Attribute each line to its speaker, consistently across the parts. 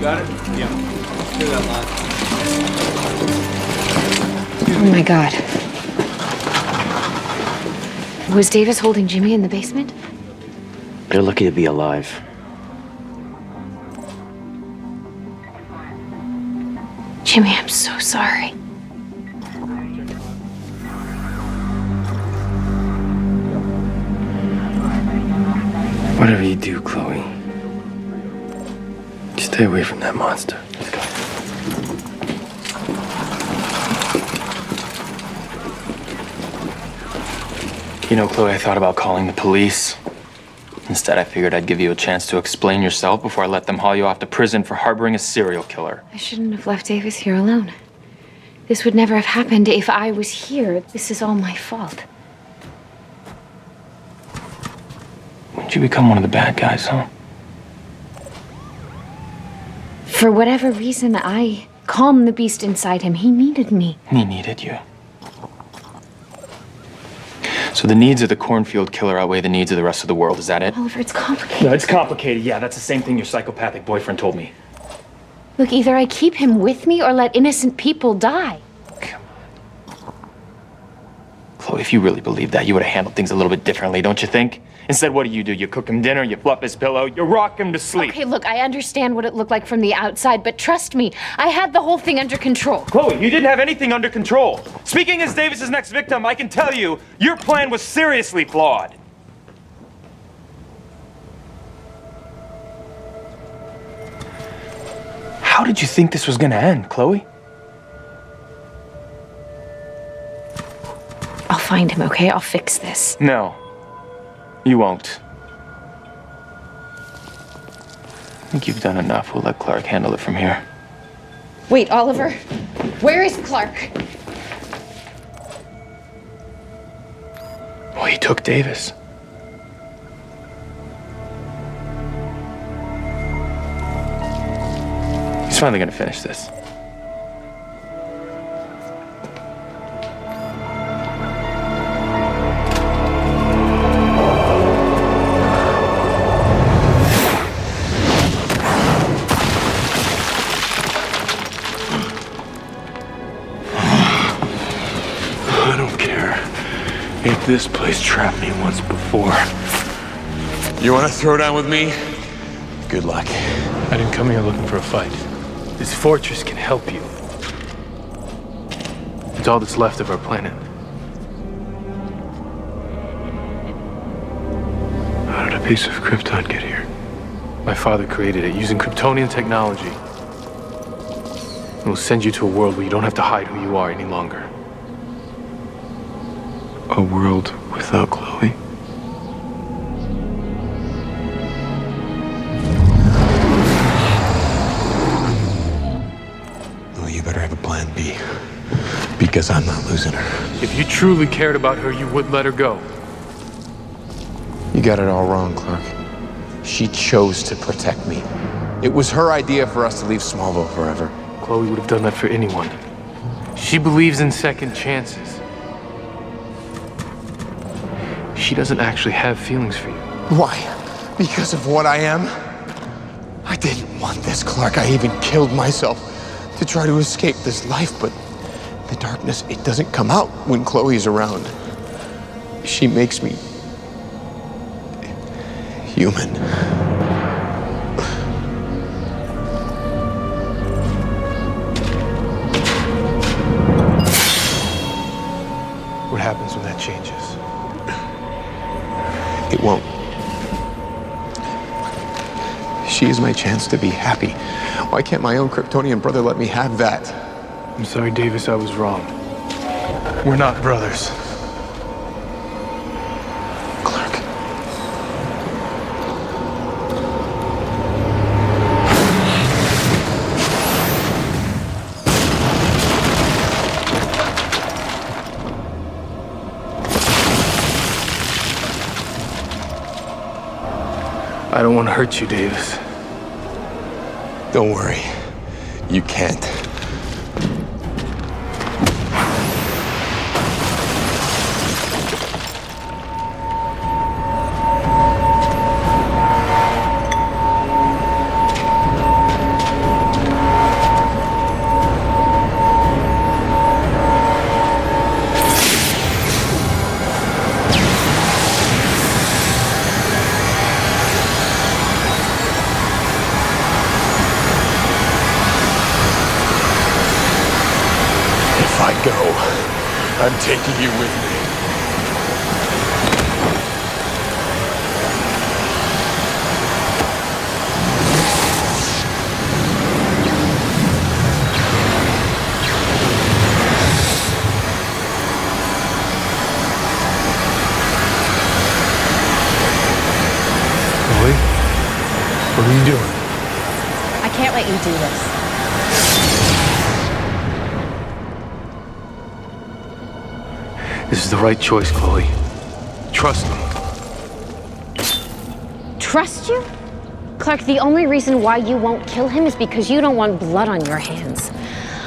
Speaker 1: Got it? Yeah. Clear that line.
Speaker 2: Oh my God. Was Davis holding Jimmy in the basement?
Speaker 3: They're lucky to be alive.
Speaker 2: Jimmy, I'm so sorry.
Speaker 4: Whatever you do, Chloe, stay away from that monster. Let's go.
Speaker 5: You know, Chloe, I thought about calling the police. Instead, I figured I'd give you a chance to explain yourself before I let them haul you off to prison for harboring a serial killer.
Speaker 2: I shouldn't have left Davis here alone. This would never have happened if I was here. This is all my fault.
Speaker 5: When did you become one of the bad guys, huh?
Speaker 2: For whatever reason, I calmed the beast inside him. He needed me.
Speaker 5: He needed you. So the needs of the cornfield killer outweigh the needs of the rest of the world, is that it?
Speaker 2: Oliver, it's complicated.
Speaker 5: No, it's complicated. Yeah, that's the same thing your psychopathic boyfriend told me.
Speaker 2: Look, either I keep him with me or let innocent people die.
Speaker 5: Chloe, if you really believed that, you would have handled things a little bit differently, don't you think? Instead, what do? You cook him dinner, you fluff his pillow, you rock him to sleep.
Speaker 2: Okay, look, I understand what it looked like from the outside, but trust me, I had the whole thing under control.
Speaker 5: Chloe, you didn't have anything under control. Speaking as Davis's next victim, I can tell you, your plan was seriously flawed. How did you think this was gonna end, Chloe?
Speaker 2: I'll find him, okay? I'll fix this.
Speaker 5: No, you won't. I think you've done enough. We'll let Clark handle it from here.
Speaker 2: Wait, Oliver, where is Clark?
Speaker 5: Well, he took Davis. He's finally gonna finish this.
Speaker 4: I don't care if this place trapped me once before.
Speaker 6: You want to throw down with me? Good luck.
Speaker 4: I didn't come here looking for a fight. This fortress can help you. It's all that's left of our planet. How did a piece of Krypton get here? My father created it using Kryptonian technology. It will send you to a world where you don't have to hide who you are any longer. A world without Chloe?
Speaker 6: Well, you better have a plan B. Because I'm not losing her.
Speaker 4: If you truly cared about her, you would let her go.
Speaker 6: You got it all wrong, Clark. She chose to protect me. It was her idea for us to leave Smallville forever.
Speaker 4: Chloe would have done that for anyone. She believes in second chances. She doesn't actually have feelings for you.
Speaker 6: Why? Because of what I am? I didn't want this, Clark. I even killed myself to try to escape this life, but the darkness, it doesn't come out when Chloe's around. She makes me human.
Speaker 4: What happens when that changes?
Speaker 6: It won't. She is my chance to be happy. Why can't my own Kryptonian brother let me have that?
Speaker 4: I'm sorry, Davis, I was wrong. We're not brothers.
Speaker 6: Clark.
Speaker 4: I don't want to hurt you, Davis.
Speaker 6: Don't worry. You can't. I'm taking you with me.
Speaker 4: Chloe? What are you doing?
Speaker 7: I can't let you do this.
Speaker 4: This is the right choice, Chloe. Trust me.
Speaker 2: Trust you? Clark, the only reason why you won't kill him is because you don't want blood on your hands.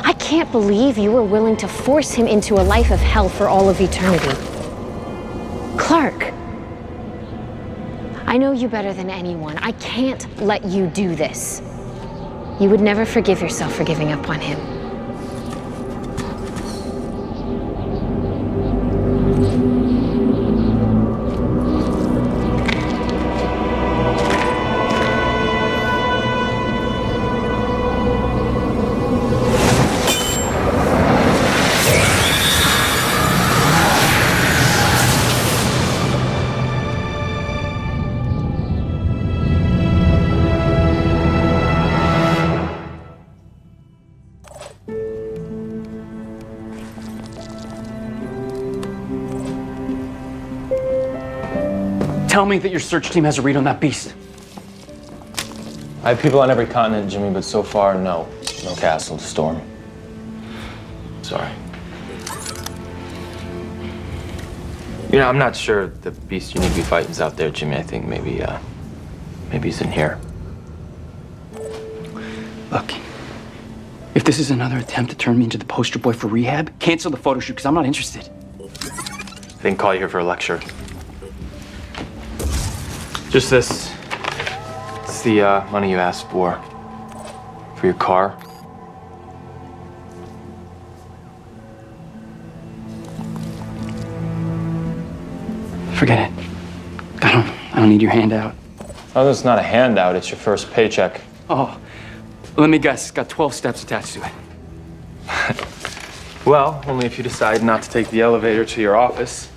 Speaker 2: I can't believe you were willing to force him into a life of hell for all of eternity. Clark, I know you better than anyone. I can't let you do this. You would never forgive yourself for giving up on him.
Speaker 3: Tell me that your search team has a read on that beast.
Speaker 5: I have people on every continent, Jimmy, but so far, no. No castle to storm. Sorry. You know, I'm not sure the beast you need to be fighting's out there, Jimmy. I think maybe he's in here.
Speaker 3: Look, if this is another attempt to turn me into the poster boy for rehab, cancel the photo shoot because I'm not interested.
Speaker 5: I didn't call you here for a lecture. Just this. It's the money you asked for your car.
Speaker 3: Forget it. I don't need your handout.
Speaker 5: Oh, that's not a handout. It's your first paycheck.
Speaker 3: Oh, let me guess. It's got 12 steps attached to it.
Speaker 5: Well, only if you decide not to take the elevator to your office.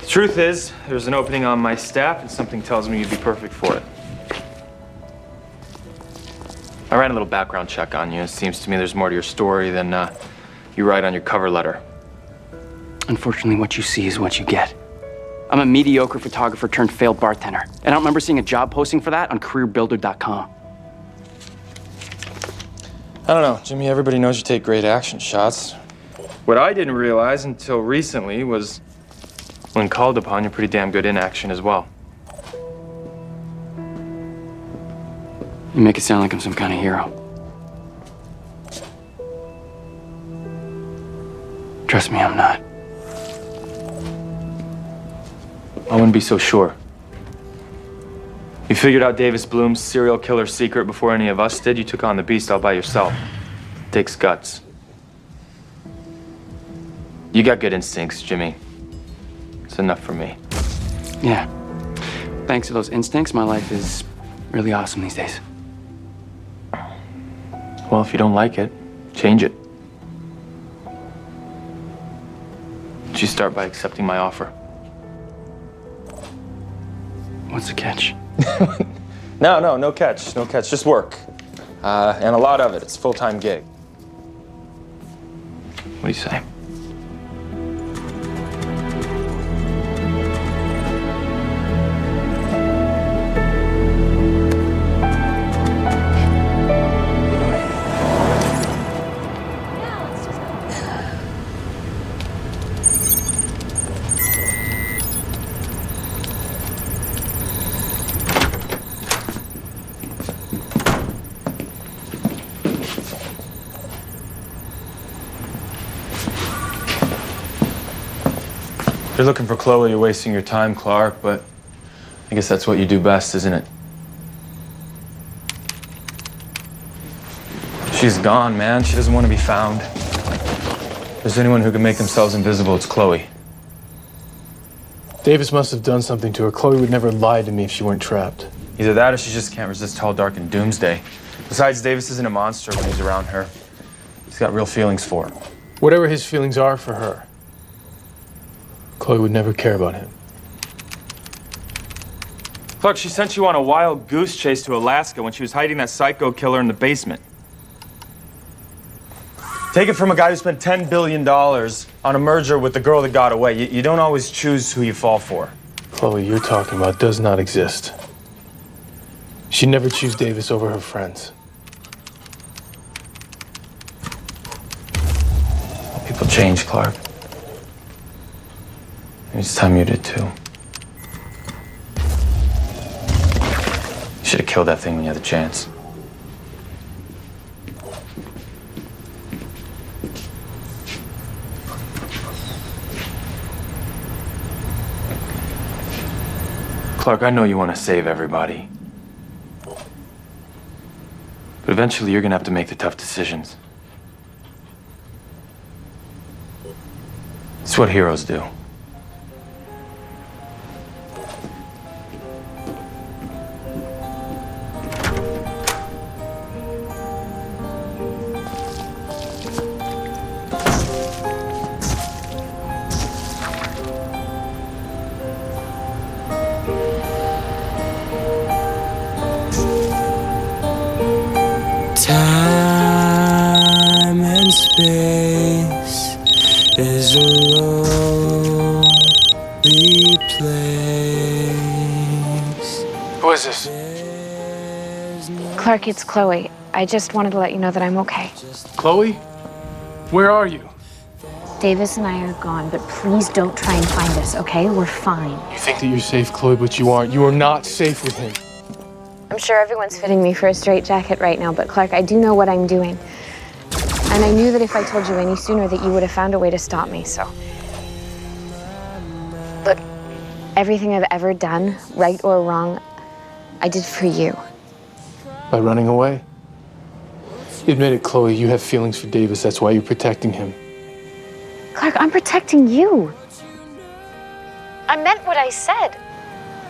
Speaker 5: The truth is, there's an opening on my staff, and something tells me you'd be perfect for it. I ran a little background check on you. It seems to me there's more to your story than you write on your cover letter.
Speaker 3: Unfortunately, what you see is what you get. I'm a mediocre photographer turned failed bartender. And I don't remember seeing a job posting for that on careerbuilder.com.
Speaker 5: I don't know, Jimmy, everybody knows you take great action shots. What I didn't realize until recently was when called upon, you're pretty damn good in action as well.
Speaker 3: You make it sound like I'm some kind of hero. Trust me, I'm not.
Speaker 5: I wouldn't be so sure. You figured out Davis Bloom's serial killer secret before any of us did. You took on the beast all by yourself. It takes guts. You got good instincts, Jimmy. It's enough for me.
Speaker 3: Yeah. Thanks to those instincts, my life is really awesome these days.
Speaker 5: Well, if you don't like it, change it. You start by accepting my offer.
Speaker 3: What's the catch?
Speaker 5: No catch. No catch. Just work. And a lot of it. It's a full-time gig. What do you say? You're looking for Chloe, you're wasting your time, Clark, but I guess that's what you do best, isn't it? She's gone, man. She doesn't want to be found. If there's anyone who can make themselves invisible, it's Chloe.
Speaker 4: Davis must have done something to her. Chloe would never lie to me if she weren't trapped.
Speaker 5: Either that or she just can't resist tall, dark, and doomsday. Besides, Davis isn't a monster when he's around her. He's got real feelings for her.
Speaker 4: Whatever his feelings are for her, Chloe would never care about him.
Speaker 5: Clark, she sent you on a wild goose chase to Alaska when she was hiding that psycho killer in the basement. Take it from a guy who spent $10 billion on a merger with the girl that got away. You don't always choose who you fall for.
Speaker 4: Chloe you're talking about does not exist. She'd never choose Davis over her friends.
Speaker 5: People change, Clark. It's time you did too. You should have killed that thing when you had the chance. Clark, I know you want to save everybody. But eventually you're gonna have to make the tough decisions. It's what heroes do.
Speaker 8: Time and space is a lonely place.
Speaker 4: Who is this?
Speaker 2: Clark, it's Chloe. I just wanted to let you know that I'm okay.
Speaker 4: Chloe? Where are you?
Speaker 2: Davis and I are gone, but please don't try and find us, okay? We're fine.
Speaker 4: You think that you're safe, Chloe, but you aren't. You are not safe with him.
Speaker 2: I'm sure everyone's fitting me for a straitjacket right now, but Clark, I do know what I'm doing. And I knew that if I told you any sooner that you would have found a way to stop me, so. Look, everything I've ever done, right or wrong, I did for you.
Speaker 4: By running away? Admit it, Chloe, you have feelings for Davis. That's why you're protecting him.
Speaker 2: Clark, I'm protecting you. I meant what I said.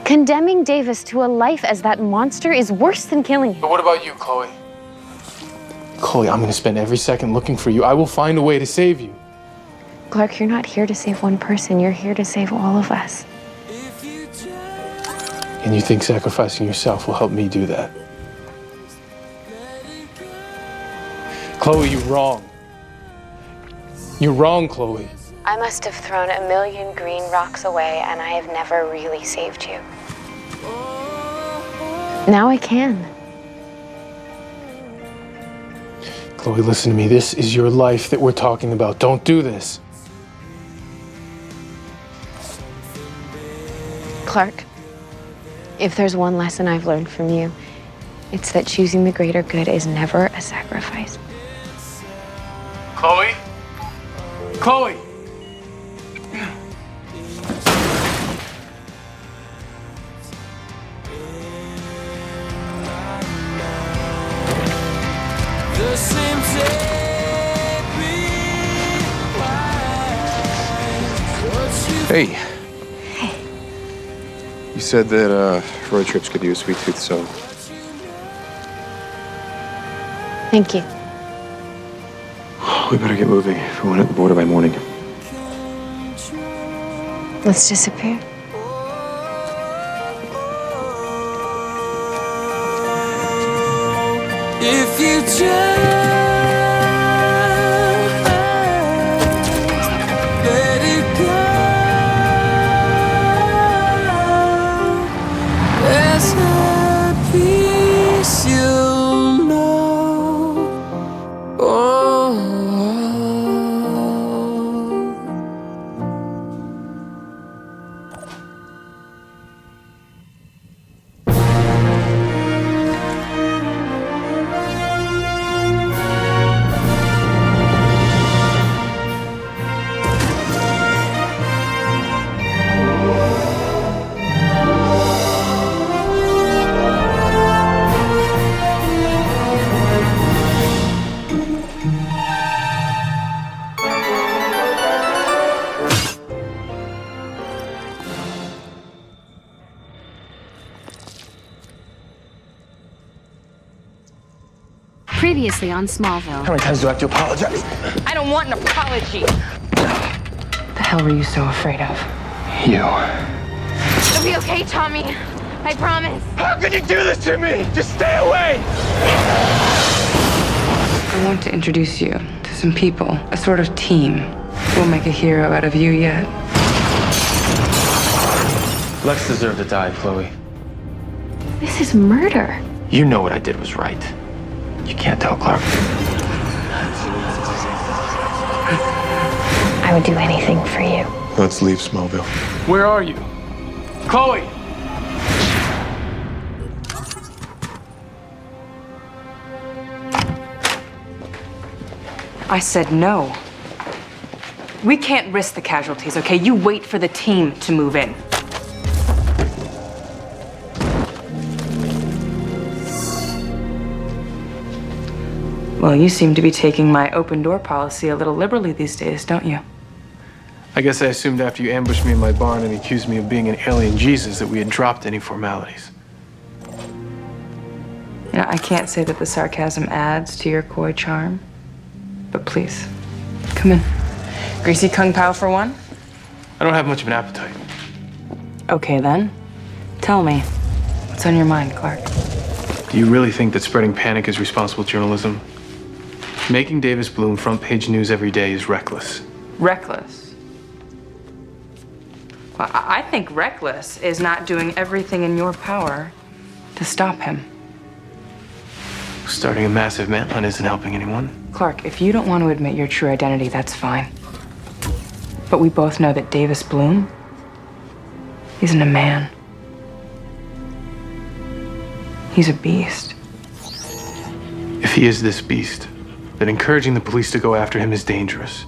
Speaker 2: Condemning Davis to a life as that monster is worse than killing him.
Speaker 4: But what about you, Chloe? Chloe, I'm gonna spend every second looking for you. I will find a way to save you.
Speaker 2: Clark, you're not here to save one person. You're here to save all of us.
Speaker 4: And you think sacrificing yourself will help me do that? Chloe, you're wrong. You're wrong, Chloe.
Speaker 2: I must have thrown a million green rocks away, and I have never really saved you. Now I can.
Speaker 4: Chloe, listen to me. This is your life that we're talking about. Don't do this.
Speaker 2: Clark, if there's one lesson I've learned from you, it's that choosing the greater good is never a sacrifice.
Speaker 4: Chloe? Chloe!
Speaker 8: The same
Speaker 6: Hey. You said that road trips could do a sweet tooth, so
Speaker 2: Thank you.
Speaker 6: we better get moving if we want at the border by morning.
Speaker 2: Let's disappear.
Speaker 8: If you just let it go, there's a peace you'll know. Oh.
Speaker 7: Previously on Smallville.
Speaker 6: How many times do I have to apologize?
Speaker 7: I don't want an apology.
Speaker 2: What the hell were you so afraid of?
Speaker 3: You.
Speaker 2: It'll be okay, Tommy. I promise.
Speaker 6: How can you do this to me? Just stay away!
Speaker 9: I want to introduce you to some people, a sort of team. We'll make a hero out of you yet.
Speaker 5: Lex deserved to die, Chloe.
Speaker 2: This is murder.
Speaker 5: You know what I did was right. You can't tell Clark.
Speaker 2: I would do anything for you.
Speaker 6: Let's leave Smallville.
Speaker 4: Where are you? Chloe!
Speaker 9: I said no. We can't risk the casualties, okay? You wait for the team to move in. Well, you seem to be taking my open door policy a little liberally these days, don't you?
Speaker 4: I guess I assumed after you ambushed me in my barn and accused me of being an alien Jesus that we had dropped any formalities.
Speaker 9: You know, I can't say that the sarcasm adds to your coy charm, but please, come in. Greasy Kung Pao for one?
Speaker 4: I don't have much of an appetite.
Speaker 9: Okay then. Tell me, what's on your mind, Clark?
Speaker 4: Do you really think that spreading panic is responsible journalism? Making Davis Bloom front page news every day is reckless.
Speaker 9: Reckless? Well, I think reckless is not doing everything in your power to stop him.
Speaker 4: Starting a massive manhunt isn't helping anyone.
Speaker 9: Clark, if you don't want to admit your true identity, that's fine. But we both know that Davis Bloom isn't a man. He's a beast.
Speaker 4: If he is this beast, then encouraging the police to go after him is dangerous.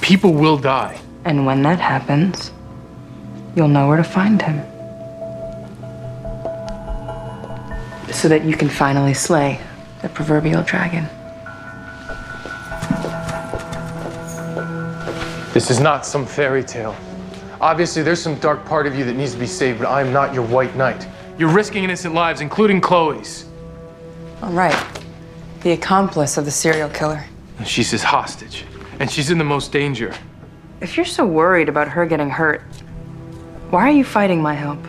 Speaker 4: People will die.
Speaker 9: And when that happens, you'll know where to find him. So that you can finally slay the proverbial dragon.
Speaker 4: This is not some fairy tale. Obviously, there's some dark part of you that needs to be saved, but I'm not your white knight. You're risking innocent lives, including Chloe's.
Speaker 9: All right. The accomplice of the serial killer.
Speaker 4: She's his hostage, and she's in the most danger.
Speaker 9: If you're so worried about her getting hurt, why are you fighting my help?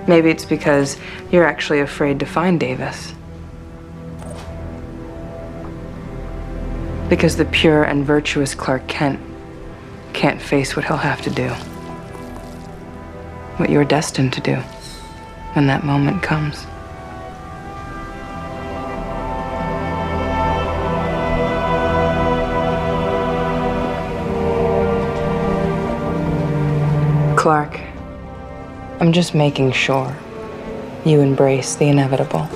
Speaker 9: Maybe it's because you're actually afraid to find Davis. Because the pure and virtuous Clark Kent can't face what he'll have to do. What you're destined to do when that moment comes. Clark, I'm just making sure you embrace the inevitable.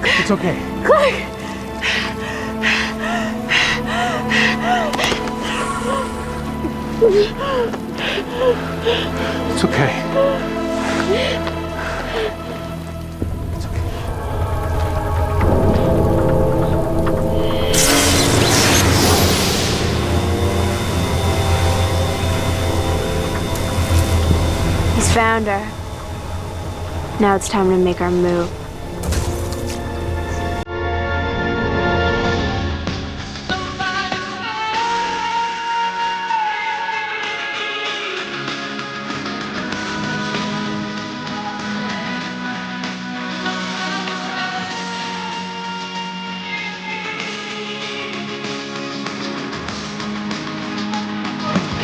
Speaker 4: It's okay.
Speaker 2: Clark!
Speaker 4: It's okay.
Speaker 10: He's found her. Now it's time to make our move.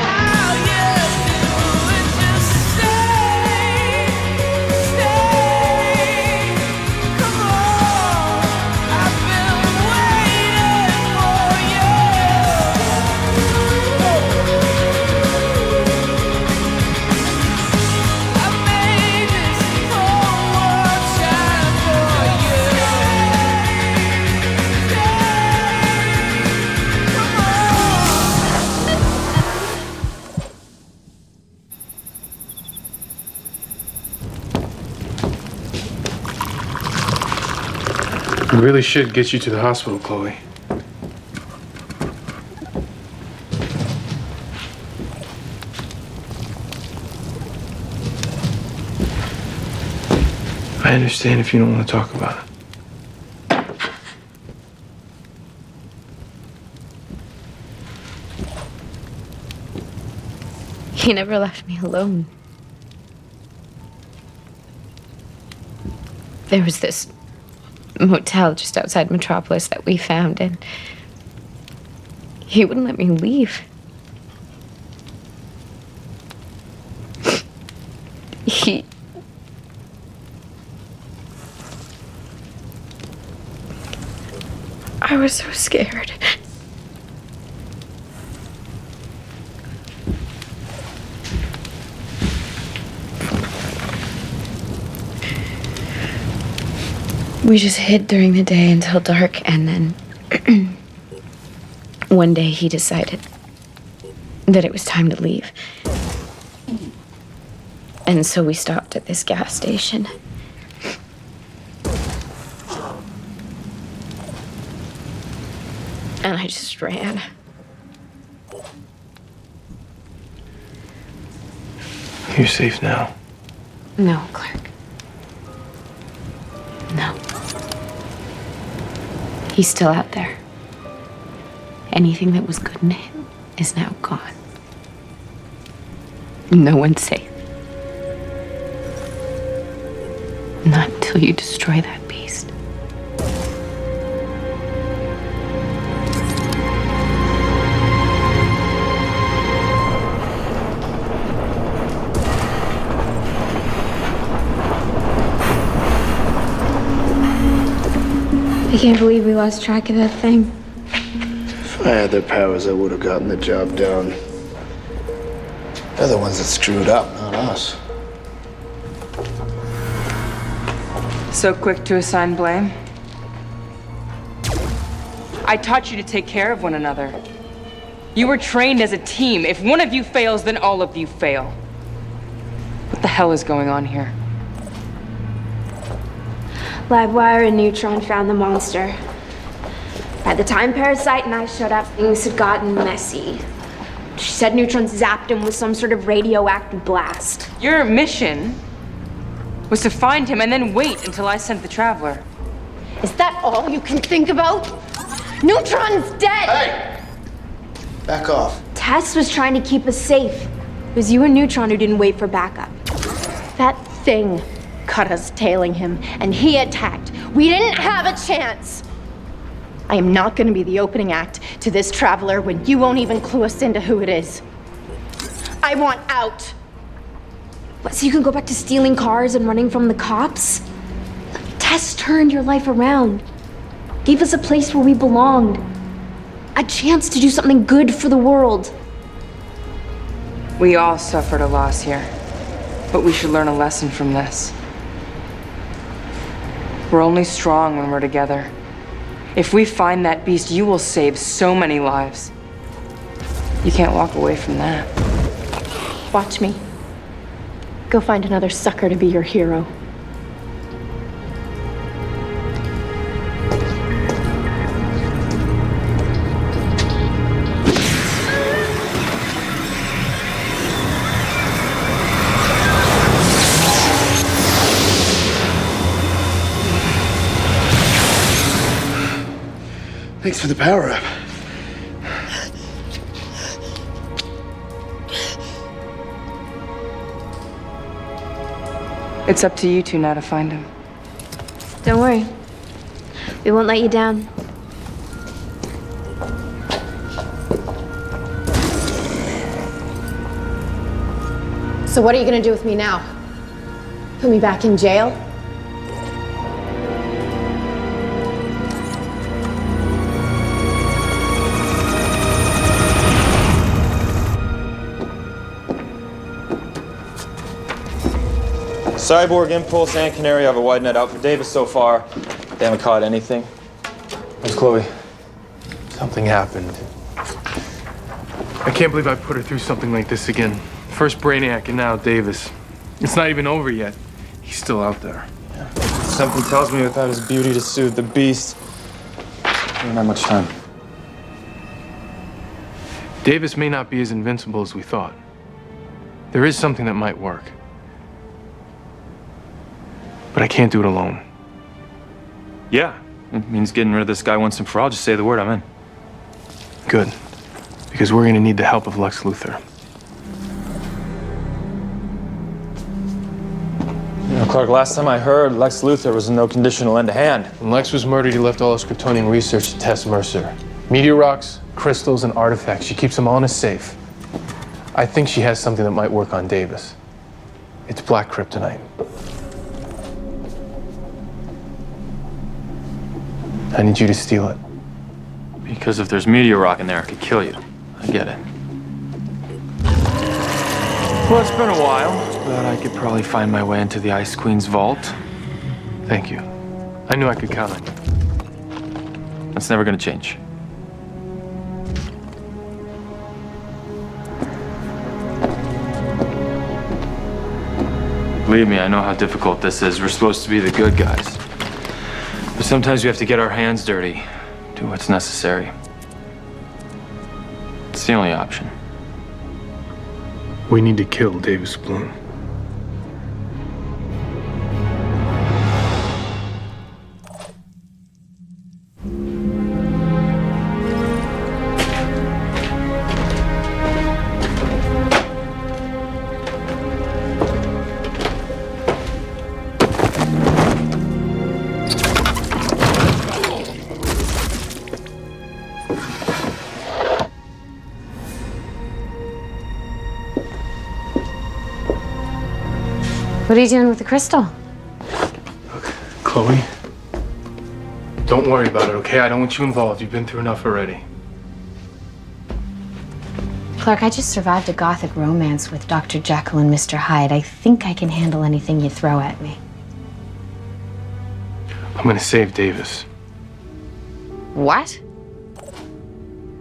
Speaker 8: How you doing to stay?
Speaker 4: We really should get you to the hospital, Chloe. I understand if you don't want to talk about it.
Speaker 2: He never left me alone. There was this motel just outside Metropolis that we found, and he wouldn't let me leave. I was so scared. We just hid during the day until dark, and then one day he decided that it was time to leave. And so we stopped at this gas station. And I just ran.
Speaker 4: You're safe now.
Speaker 2: No, Clark. No. He's still out there. Anything that was good in him is now gone. No one's safe. Not until you destroy that beast.
Speaker 10: I can't believe we lost track of that thing.
Speaker 11: If I had their powers, I would have gotten the job done. They're the ones that screwed up, not us.
Speaker 9: So quick to assign blame? I taught you to take care of one another. You were trained as a team. If one of you fails, then all of you fail. What the hell is going on here?
Speaker 10: Livewire and Neutron found the monster. By the time Parasite and I showed up, things had gotten messy. She said Neutron zapped him with some sort of radioactive blast.
Speaker 9: Your mission was to find him and then wait until I sent the Traveler.
Speaker 2: Is that all you can think about? Neutron's dead!
Speaker 11: Hey! Back off.
Speaker 10: Tess was trying to keep us safe. It was you and Neutron who didn't wait for backup.
Speaker 2: That thing cut us tailing him, and he attacked. We didn't have a chance. I am not going to be the opening act to this Traveler when you won't even clue us into who it is. I want out.
Speaker 10: What, so you can go back to stealing cars and running from the cops? Tess turned your life around. Gave us a place where we belonged. A chance to do something good for the world.
Speaker 9: We all suffered a loss here, but we should learn a lesson from this. We're only strong when we're together. If we find that beast, you will save so many lives. You can't walk away from that.
Speaker 2: Watch me. Go find another sucker to be your hero.
Speaker 11: Thanks for the power up.
Speaker 9: It's up to you two now to find him.
Speaker 10: Don't worry. We won't let you down.
Speaker 2: So what are you gonna do with me now? Put me back in jail?
Speaker 5: Cyborg, Impulse, and Canary have a wide net out for Davis so far. They haven't caught anything.
Speaker 4: Where's Chloe? Something happened. I can't believe I put her through something like this again. First Brainiac and now Davis. It's not even over yet. He's still out there.
Speaker 5: Something tells me without his beauty to soothe the beast, we don't have much time.
Speaker 4: Davis may not be as invincible as we thought. There is something that might work. But I can't do it alone.
Speaker 5: Yeah, it means getting rid of this guy once and for all. Just say the word, I'm in.
Speaker 4: Good. Because we're gonna need the help of Lex Luthor.
Speaker 5: You know, Clark, last time I heard, Lex Luthor was in no condition to lend a hand.
Speaker 4: When Lex was murdered, he left all his Kryptonian research to Tess Mercer. Meteor rocks, crystals, and artifacts. She keeps them all in a safe. I think she has something that might work on Davis. It's black kryptonite. I need you to steal it.
Speaker 5: Because if there's meteor rock in there, it could kill you. I get it. Well, it's been a while, but I could probably find my way into the Ice Queen's vault.
Speaker 4: Thank you. I knew I could count on you.
Speaker 5: That's never gonna change. Believe me, I know how difficult this is. We're supposed to be the good guys. But sometimes we have to get our hands dirty, do what's necessary. It's the only option.
Speaker 4: We need to kill Davis Bloom.
Speaker 2: What are you doing with the crystal?
Speaker 4: Chloe, don't worry about it, okay? I don't want you involved. You've been through enough already.
Speaker 2: Clark, I just survived a gothic romance with Dr. Jekyll and Mr. Hyde. I think I can handle anything you throw at me.
Speaker 4: I'm gonna save Davis.
Speaker 2: What?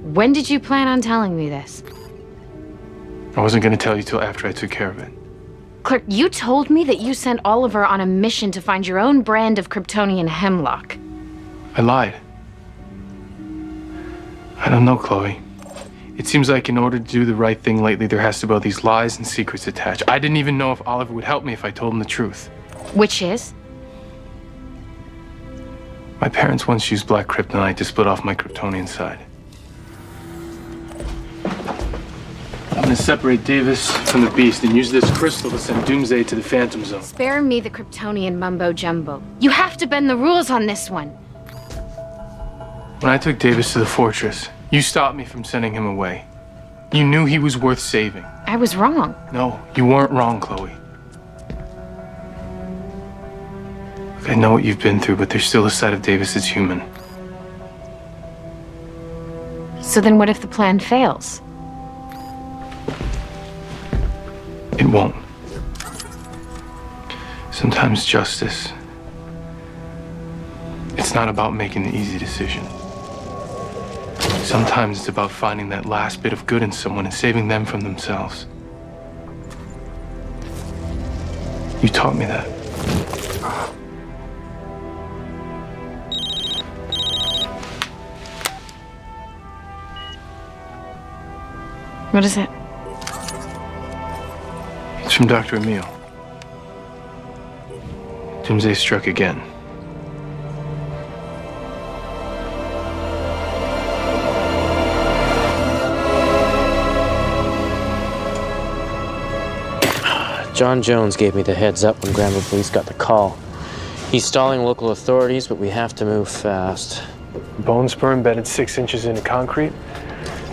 Speaker 2: When did you plan on telling me this?
Speaker 4: I wasn't gonna tell you till after I took care of it.
Speaker 2: Clark, you told me that you sent Oliver on a mission to find your own brand of Kryptonian hemlock.
Speaker 4: I lied. I don't know, Chloe. It seems like in order to do the right thing lately, there has to be all these lies and secrets attached. I didn't even know if Oliver would help me if I told him the truth.
Speaker 2: Which is?
Speaker 4: My parents once used black kryptonite to split off my Kryptonian side. I'm gonna separate Davis from the Beast and use this crystal to send Doomsday to the Phantom Zone.
Speaker 2: Spare me the Kryptonian mumbo-jumbo. You have to bend the rules on this one.
Speaker 4: When I took Davis to the fortress, you stopped me from sending him away. You knew he was worth saving.
Speaker 2: I was wrong.
Speaker 4: No, you weren't wrong, Chloe. Look, I know what you've been through, but there's still a side of Davis that's human.
Speaker 2: So then what if the plan fails?
Speaker 4: It won't. Sometimes justice, it's not about making the easy decision. Sometimes it's about finding that last bit of good in someone and saving them from themselves. You taught me that.
Speaker 2: What is it?
Speaker 4: It's from Dr. Emil. Doomsday struck again.
Speaker 12: John Jones gave me the heads up when Granville Police got the call. He's stalling local authorities, but we have to move fast.
Speaker 4: Bone spur embedded 6 inches into concrete?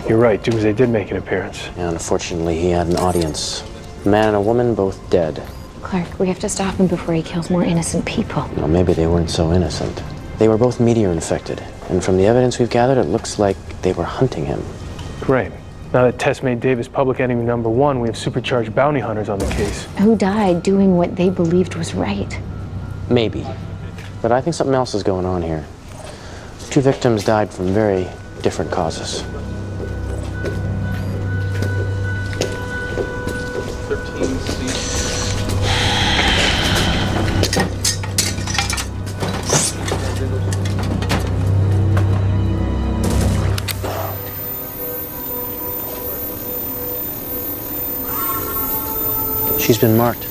Speaker 4: You're right, Doomsday did make an appearance.
Speaker 12: And unfortunately, he had an audience. A man and a woman, both dead.
Speaker 2: Clark, we have to stop him before he kills more innocent people.
Speaker 12: Well, maybe they weren't so innocent. They were both meteor infected, and from the evidence we've gathered, it looks like they were hunting him.
Speaker 4: Great. Now that Tess made Davis public enemy #1, we have supercharged bounty hunters on the case.
Speaker 2: Who died doing what they believed was right.
Speaker 12: Maybe. But I think something else is going on here. 2 victims died from very different causes. She's been marked.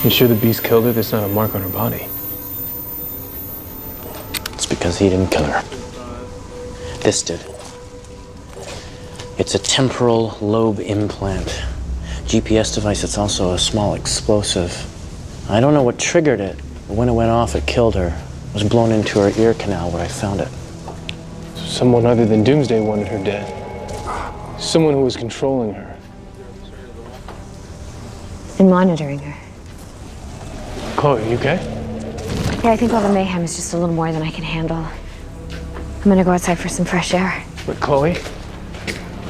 Speaker 4: You sure the beast killed her? There's not a mark on her body.
Speaker 12: It's because he didn't kill her. This did. It's a temporal lobe implant. GPS device. It's also a small explosive. I don't know what triggered it, but when it went off, it killed her. It was blown into her ear canal where I found it.
Speaker 4: Someone other than Doomsday wanted her dead. Someone who was controlling her.
Speaker 2: And monitoring her.
Speaker 4: Chloe, you okay?
Speaker 2: Yeah, I think all the mayhem is just a little more than I can handle. I'm gonna go outside for some fresh air.
Speaker 4: But Chloe,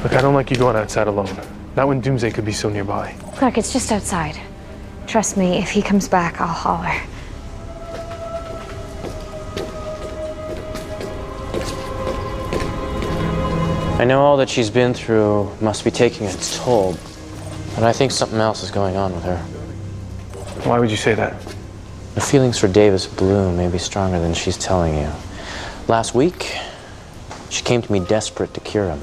Speaker 4: look, I don't like you going outside alone. Not when Doomsday could be so nearby.
Speaker 2: Clark, it's just outside. Trust me, if he comes back, I'll holler.
Speaker 12: I know all that she's been through must be taking its toll, but I think something else is going on with her.
Speaker 4: Why would you say that?
Speaker 12: The feelings for Davis Bloom may be stronger than she's telling you. Last week, she came to me desperate to cure him.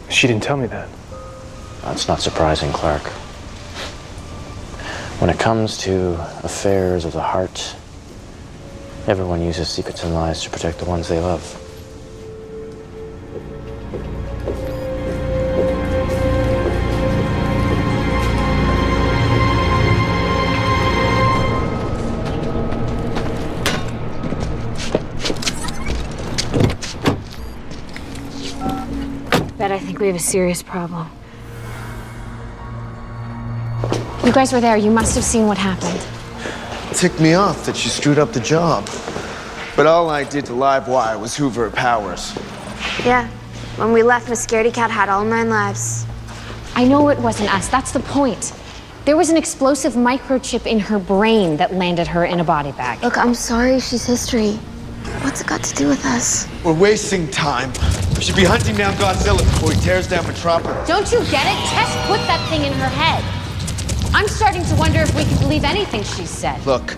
Speaker 4: She didn't tell me that.
Speaker 12: That's not surprising, Clark. When it comes to affairs of the heart, everyone uses secrets and lies to protect the ones they love.
Speaker 2: Bet I think we have a serious problem. You guys were there. You must have seen what happened.
Speaker 6: It ticked me off that she screwed up the job. But all I did to Livewire was hoover her powers.
Speaker 10: Yeah. When we left, Miss Scaredy Cat had all 9 lives.
Speaker 2: I know it wasn't us. That's the point. There was an explosive microchip in her brain that landed her in a body bag.
Speaker 10: Look, I'm sorry she's history. What's it got to do with us?
Speaker 6: We're wasting time. We should be hunting down Godzilla before he tears down Metropolis.
Speaker 2: Don't you get it? Tess put that thing in her head. I'm starting to wonder if we can believe anything she said.
Speaker 6: Look,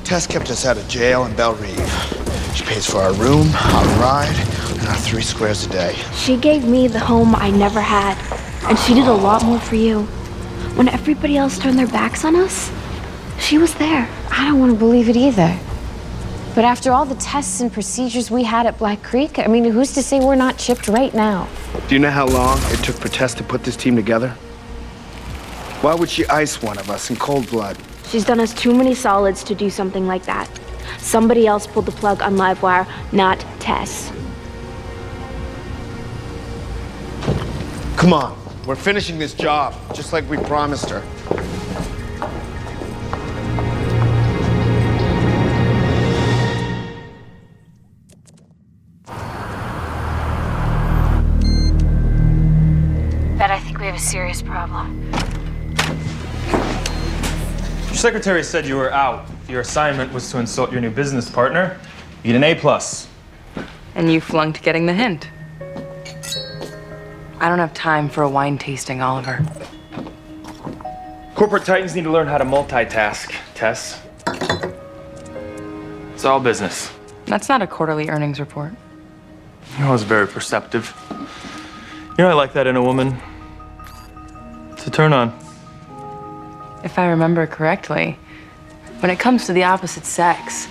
Speaker 6: Tess kept us out of jail in Belle Reve. She pays for our room, our ride, and our 3 squares a day.
Speaker 10: She gave me the home I never had, and she did a lot more for you. When everybody else turned their backs on us, she was there.
Speaker 2: I don't want to believe it either. But after all the tests and procedures we had at Black Creek, I mean, who's to say we're not chipped right now?
Speaker 6: Do you know how long it took for Tess to put this team together? Why would she ice one of us in cold blood?
Speaker 10: She's done us too many solids to do something like that. Somebody else pulled the plug on Livewire, not Tess.
Speaker 6: Come on, we're finishing this job, just like we promised her.
Speaker 2: Bet I think we have a serious problem.
Speaker 5: Your secretary said you were out. If your assignment was to insult your new business partner, you get an A+.
Speaker 9: And you flunked getting the hint. I don't have time for a wine tasting, Oliver.
Speaker 5: Corporate titans need to learn how to multitask, Tess. It's all business.
Speaker 9: That's not a quarterly earnings report.
Speaker 5: I was very perceptive. You know, I like that in a woman. It's a turn on.
Speaker 9: If I remember correctly, when it comes to the opposite sex,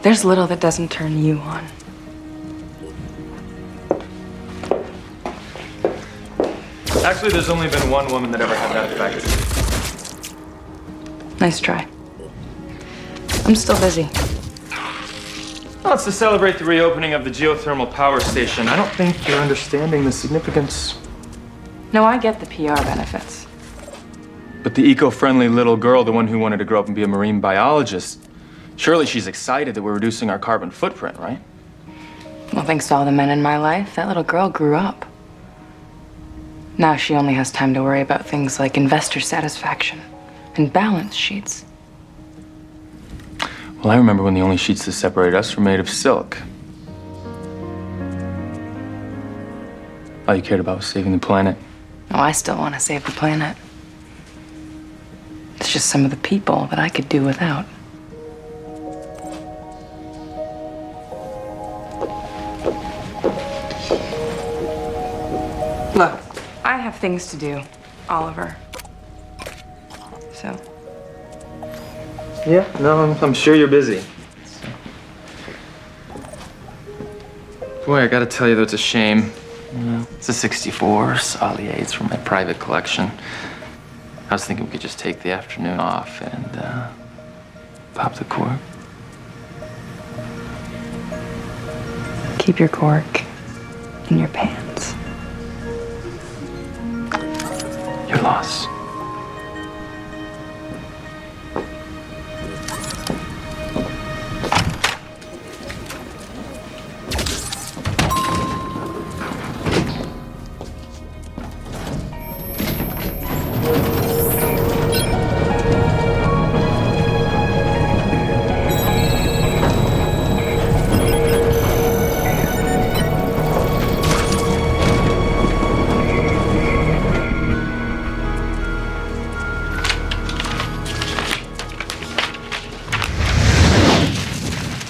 Speaker 9: there's little that doesn't turn you on.
Speaker 5: Actually, there's only been one woman that ever had that effect.
Speaker 9: Nice try. I'm still busy.
Speaker 5: Well, it's to celebrate the reopening of the geothermal power station. I don't think you're understanding the significance.
Speaker 9: No, I get the PR benefits.
Speaker 5: But the eco-friendly little girl, the one who wanted to grow up and be a marine biologist, surely she's excited that we're reducing our carbon footprint, right?
Speaker 9: Well, thanks to all the men in my life, that little girl grew up. Now she only has time to worry about things like investor satisfaction and balance sheets.
Speaker 5: Well, I remember when the only sheets that separated us were made of silk. All you cared about was saving the planet.
Speaker 9: Oh, I still want to save the planet. It's just some of the people that I could do without. Look, I have things to do, Oliver. So.
Speaker 5: Yeah, no, I'm sure you're busy. Boy, I gotta tell you, though, it's a shame. It's a 64 Salier. It's from my private collection. I was thinking we could just take the afternoon off and pop the cork.
Speaker 9: Keep your cork in your pants.
Speaker 5: Your loss.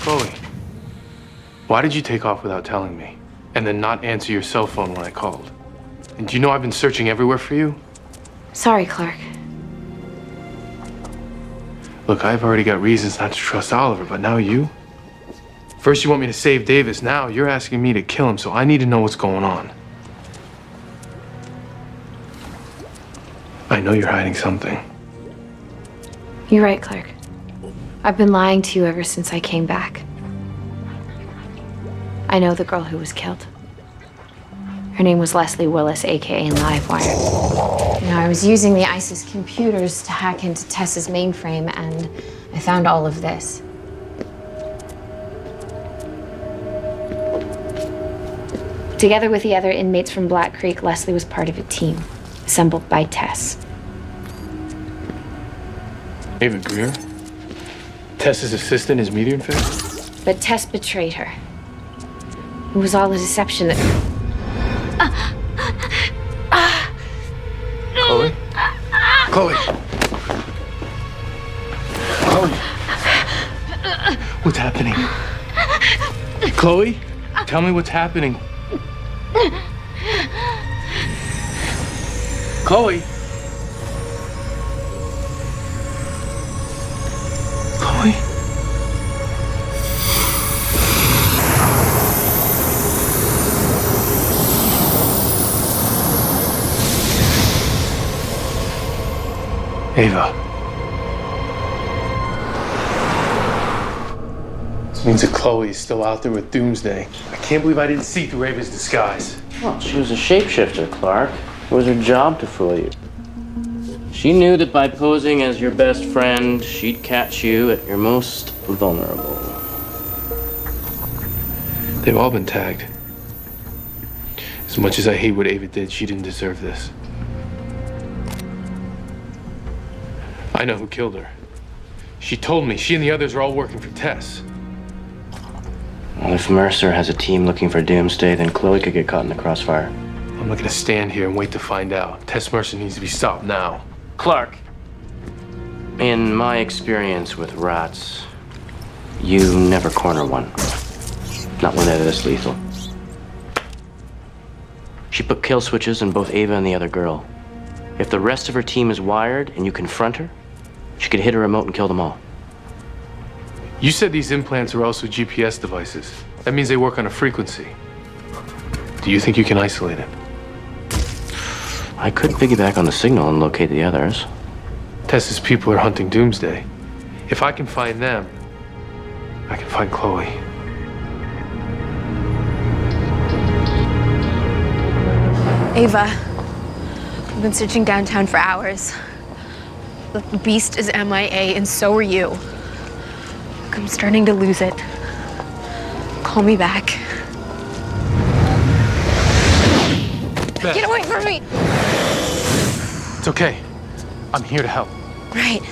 Speaker 4: Chloe, why did you take off without telling me? And then not answer your cell phone when I called? And do you know I've been searching everywhere for you?
Speaker 2: Sorry, Clark.
Speaker 4: Look, I've already got reasons not to trust Oliver, but now you? First you want me to save Davis, now you're asking me to kill him, so I need to know what's going on. I know you're hiding something.
Speaker 2: You're right, Clark. I've been lying to you ever since I came back. I know the girl who was killed. Her name was Leslie Willis, aka Livewire. You know, I was using the ISIS computers to hack into Tess's mainframe, and I found all of this. Together with the other inmates from Black Creek, Leslie was part of a team, assembled by Tess.
Speaker 4: Ava Greer? Tess's assistant is media infect?
Speaker 2: But Tess betrayed her. It was all a deception that...
Speaker 4: Chloe? Chloe! Chloe! What's happening? Chloe? Tell me what's happening. Chloe! Chloe? Ava. This means that Chloe is still out there with Doomsday. I can't believe I didn't see through Ava's disguise.
Speaker 12: Well, she was a shapeshifter, Clark. It was her job to fool you. She knew that by posing as your best friend, she'd catch you at your most vulnerable.
Speaker 4: They've all been tagged. As much as I hate what Ava did, she didn't deserve this. I know who killed her. She told me she and the others are all working for Tess.
Speaker 12: Well, if Mercer has a team looking for Doomsday, then Chloe could get caught in the crossfire.
Speaker 4: I'm not gonna stand here and wait to find out. Tess Mercer needs to be stopped now.
Speaker 12: Clark, in my experience with rats, you never corner one. Not when they're this lethal. She put kill switches in both Ava and the other girl. If the rest of her team is wired and you confront her, she could hit a remote and kill them all.
Speaker 4: You said these implants are also GPS devices. That means they work on a frequency. Do you think you can isolate it?
Speaker 12: I could piggyback on the signal and locate the others.
Speaker 4: Tess's people are hunting Doomsday. If I can find them, I can find Chloe.
Speaker 10: Ava, I've been searching downtown for hours. The beast is MIA, and so are you. Look, I'm starting to lose it. Call me back.
Speaker 4: Beth.
Speaker 10: Get away from me!
Speaker 4: It's okay. I'm here to help.
Speaker 10: Right.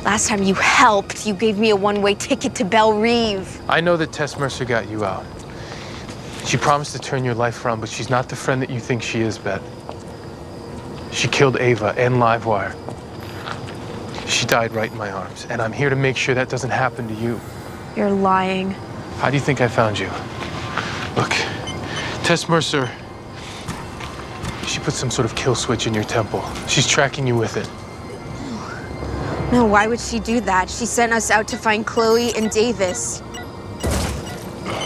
Speaker 10: Last time you helped, you gave me a one-way ticket to Belle Reve.
Speaker 4: I know that Tess Mercer got you out. She promised to turn your life around, but she's not the friend that you think she is, Beth. She killed Ava and Livewire. She died right in my arms, and I'm here to make sure that doesn't happen to you.
Speaker 10: You're lying.
Speaker 4: How do you think I found you? Look, Tess Mercer, she put some sort of kill switch in your temple. She's tracking you with it.
Speaker 10: No, why would she do that? She sent us out to find Chloe and Davis.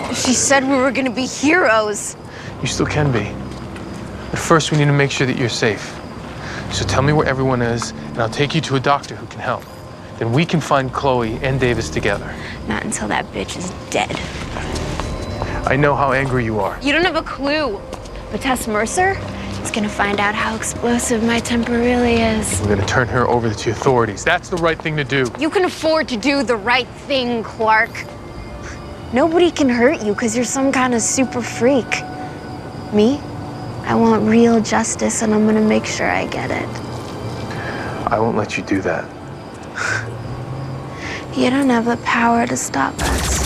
Speaker 10: She said we were gonna be heroes.
Speaker 4: You still can be. But first, we need to make sure that you're safe. So tell me where everyone is, and I'll take you to a doctor who can help. Then we can find Chloe and Davis together.
Speaker 10: Not until that bitch is dead.
Speaker 4: I know how angry you are.
Speaker 10: You don't have a clue. But Tess Mercer is gonna find out how explosive my temper really is.
Speaker 4: We're gonna turn her over to the authorities. That's the right thing to do.
Speaker 10: You can afford to do the right thing, Clark. Nobody can hurt you because you're some kind of super freak. Me? I want real justice, and I'm gonna make sure I get it.
Speaker 4: I won't let you do that.
Speaker 10: You don't have the power to stop us.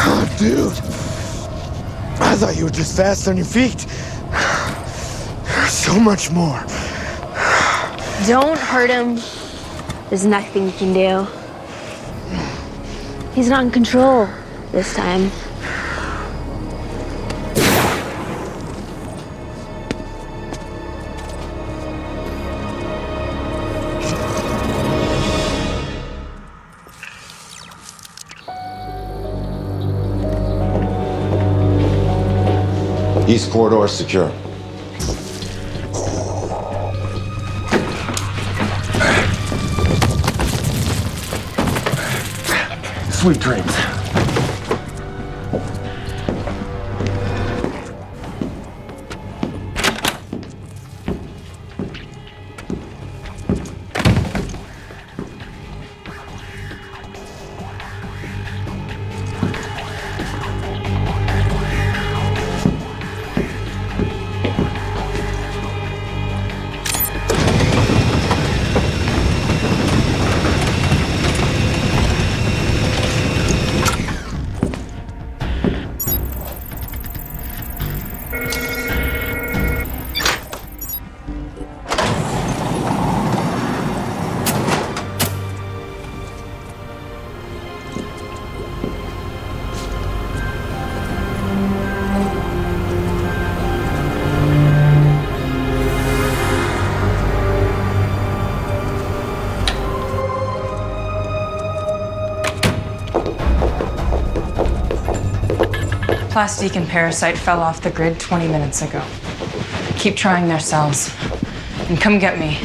Speaker 6: Oh, dude. I thought you were just fast on your feet. There's so much more.
Speaker 10: Don't hurt him. There's nothing you can do. He's not in control this time.
Speaker 13: East corridor secure.
Speaker 5: Sweet dreams.
Speaker 9: Plastique and Parasite fell off the grid 20 minutes ago. Keep trying their cells. And come get me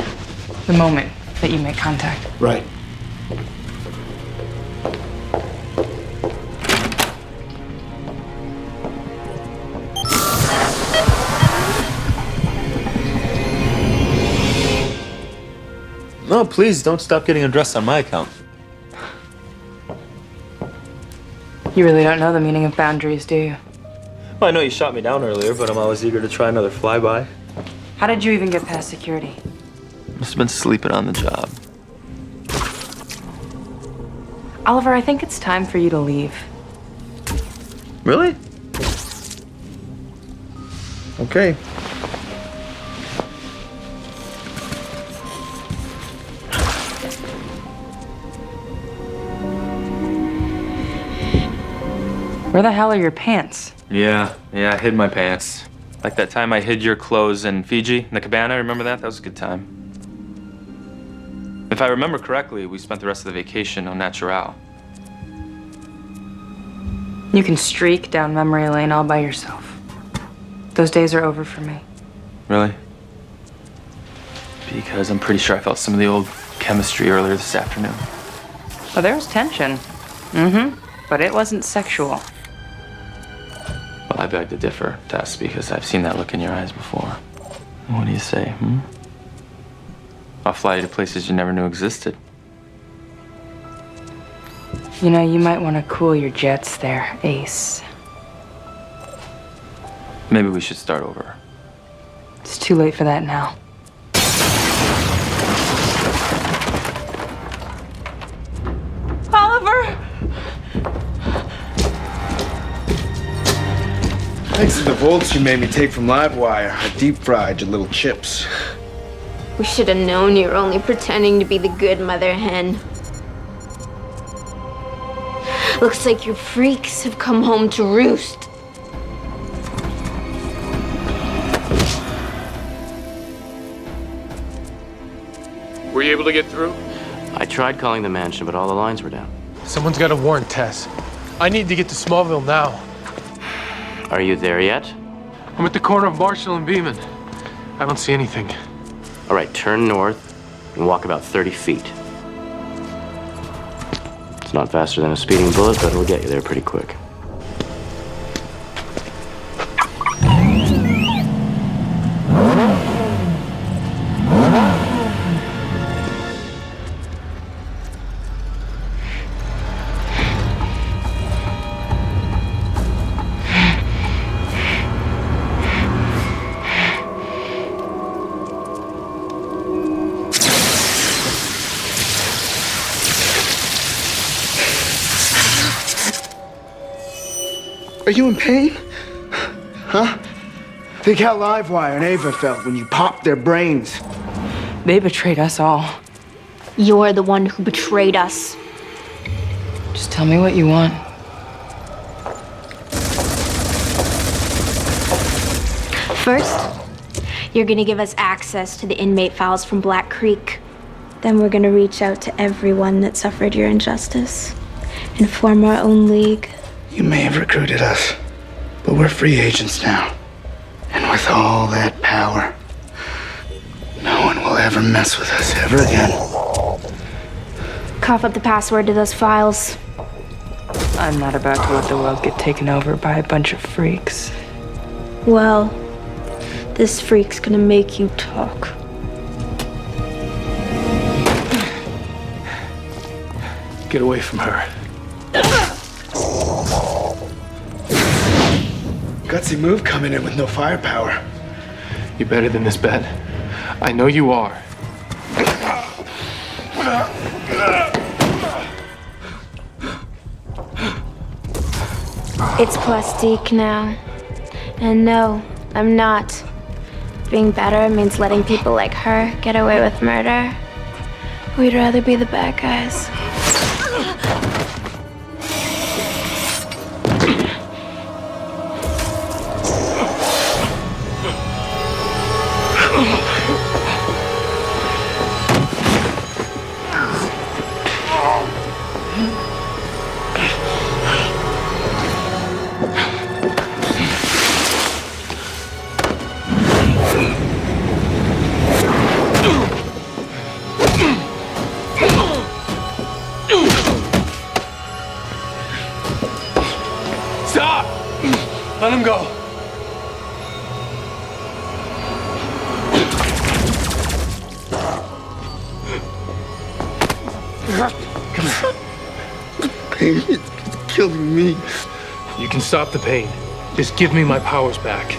Speaker 9: the moment that you make contact.
Speaker 11: Right.
Speaker 1: No, please don't stop getting undressed on my account.
Speaker 9: You really don't know the meaning of boundaries, do you?
Speaker 1: Well, I know you shot me down earlier, but I'm always eager to try another flyby.
Speaker 9: How did you even get past security?
Speaker 1: Must have been sleeping on the job.
Speaker 9: Oliver, I think it's time for you to leave.
Speaker 1: Really? Okay.
Speaker 9: Where the hell are your pants?
Speaker 5: Yeah, I hid my pants. Like that time I hid your clothes in Fiji, in the cabana, remember that? That was a good time. If I remember correctly, we spent the rest of the vacation au natural.
Speaker 9: You can streak down memory lane all by yourself. Those days are over for me.
Speaker 5: Really? Because I'm pretty sure I felt some of the old chemistry earlier this afternoon.
Speaker 9: Well, there was tension. But it wasn't sexual.
Speaker 5: Well, I beg to differ, Tess, because I've seen that look in your eyes before. What do you say, I'll fly you to places you never knew existed.
Speaker 9: You know, you might want to cool your jets there, Ace.
Speaker 5: Maybe we should start over.
Speaker 9: It's too late for that now. Oliver!
Speaker 11: Thanks to the volts you made me take from Livewire, I deep fried your little chips.
Speaker 10: We should have known you were only pretending to be the good mother hen. Looks like your freaks have come home to roost.
Speaker 4: Were you able to get through?
Speaker 12: I tried calling the mansion, but all the lines were down.
Speaker 4: Someone's got a warrant, Tess. I need to get to Smallville now.
Speaker 12: Are you there yet?
Speaker 4: I'm at the corner of Marshall and Beeman. I don't see anything.
Speaker 12: All right, turn north and walk about 30 feet. It's not faster than a speeding bullet, but it'll get you there pretty quick.
Speaker 11: Are you in pain? Huh? Think how Livewire and Ava felt when you popped their brains.
Speaker 9: They betrayed us all.
Speaker 10: You're the one who betrayed us.
Speaker 9: Just tell me what you want.
Speaker 10: First, you're gonna give us access to the inmate files from Black Creek. Then we're gonna reach out to everyone that suffered your injustice and form our own league.
Speaker 11: You may have recruited us, but we're free agents now. And with all that power, no one will ever mess with us ever again.
Speaker 10: Cough up the password to those files.
Speaker 9: I'm not about to let the world get taken over by a bunch of freaks.
Speaker 10: Well, this freak's gonna make you talk.
Speaker 4: Get away from her.
Speaker 11: Gutsy move coming in with no firepower.
Speaker 4: You're better than this, Ben. I know you are.
Speaker 10: It's Plastique now. And no, I'm not. Being better means letting people like her get away with murder. We'd rather be the bad guys.
Speaker 4: Stop! Let him go.
Speaker 11: Pain is killing me.
Speaker 4: You can stop the pain. Just give me my powers back.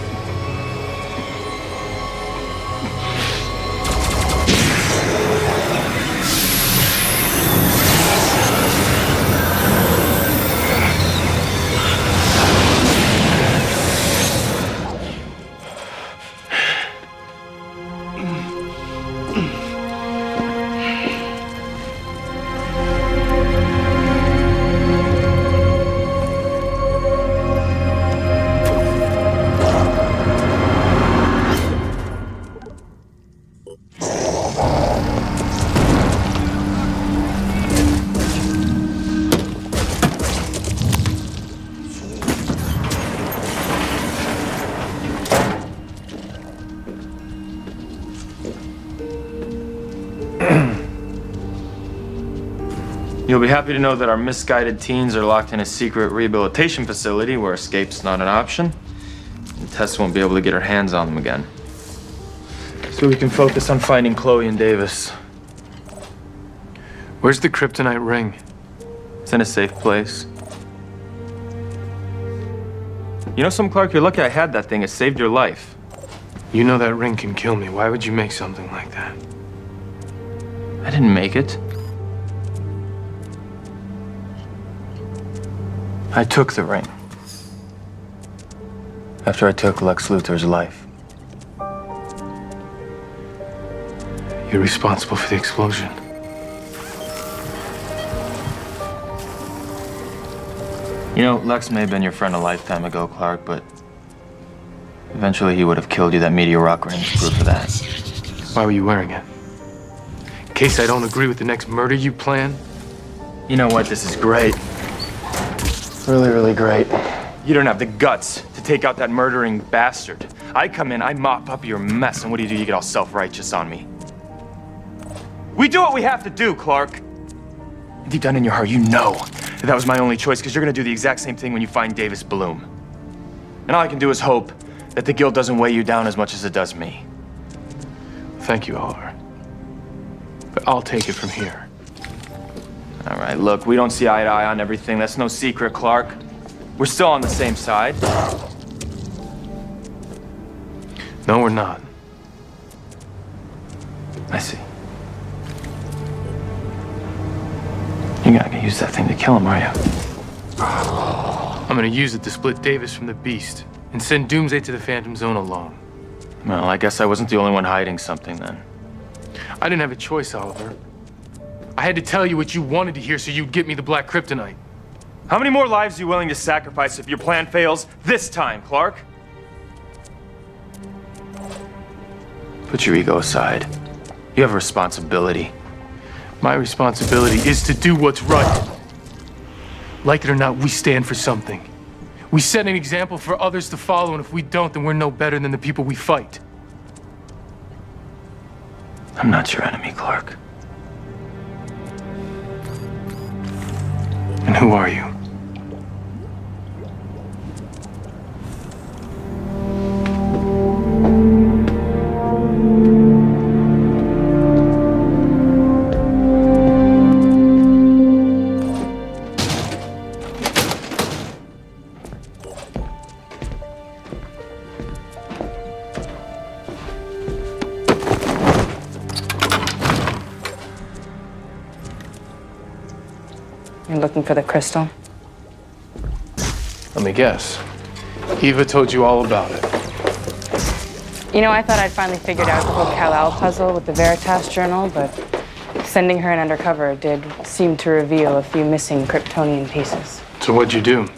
Speaker 5: You'll be happy to know that our misguided teens are locked in a secret rehabilitation facility where escape's not an option. And Tess won't be able to get her hands on them again. So we can focus on finding Chloe and Davis.
Speaker 4: Where's the kryptonite ring?
Speaker 5: It's in a safe place. You know something, Clark? You're lucky I had that thing. It saved your life.
Speaker 4: You know that ring can kill me. Why would you make something like that?
Speaker 5: I didn't make it. I took the ring. After I took Lex Luthor's life.
Speaker 4: You're responsible for the explosion.
Speaker 5: You know, Lex may have been your friend a lifetime ago, Clark, but eventually he would have killed you. That meteor rock ring is proof of that.
Speaker 4: Why were you wearing it? In case I don't agree with the next murder you plan?
Speaker 5: You know what? This is great.
Speaker 12: Really, really great.
Speaker 5: You don't have the guts to take out that murdering bastard. I come in, I mop up your mess, and what do? You get all self-righteous on me. We do what we have to do, Clark. Deep down in your heart, you know that was my only choice, because you're gonna do the exact same thing when you find Davis Bloom. And all I can do is hope that the guilt doesn't weigh you down as much as it does me.
Speaker 4: Thank you, Oliver. But I'll take it from here.
Speaker 5: All right, look, we don't see eye to eye on everything. That's no secret, Clark. We're still on the same side.
Speaker 4: No, we're not.
Speaker 5: I see. You're not gonna use that thing to kill him, are you?
Speaker 4: I'm gonna use it to split Davis from the Beast and send Doomsday to the Phantom Zone alone.
Speaker 5: Well, I guess I wasn't the only one hiding something then.
Speaker 4: I didn't have a choice, Oliver. I had to tell you what you wanted to hear so you'd get me the black kryptonite.
Speaker 5: How many more lives are you willing to sacrifice if your plan fails this time, Clark? Put your ego aside. You have a responsibility.
Speaker 4: My responsibility is to do what's right. Like it or not, we stand for something. We set an example for others to follow, and if we don't, then we're no better than the people we fight.
Speaker 5: I'm not your enemy, Clark.
Speaker 4: And who are you?
Speaker 9: You're looking for the crystal?
Speaker 4: Let me guess. Eva told you all about it.
Speaker 9: You know, I thought I'd finally figured out the whole Kal-El puzzle with the Veritas journal, but sending her in undercover did seem to reveal a few missing Kryptonian pieces.
Speaker 4: So what'd you do?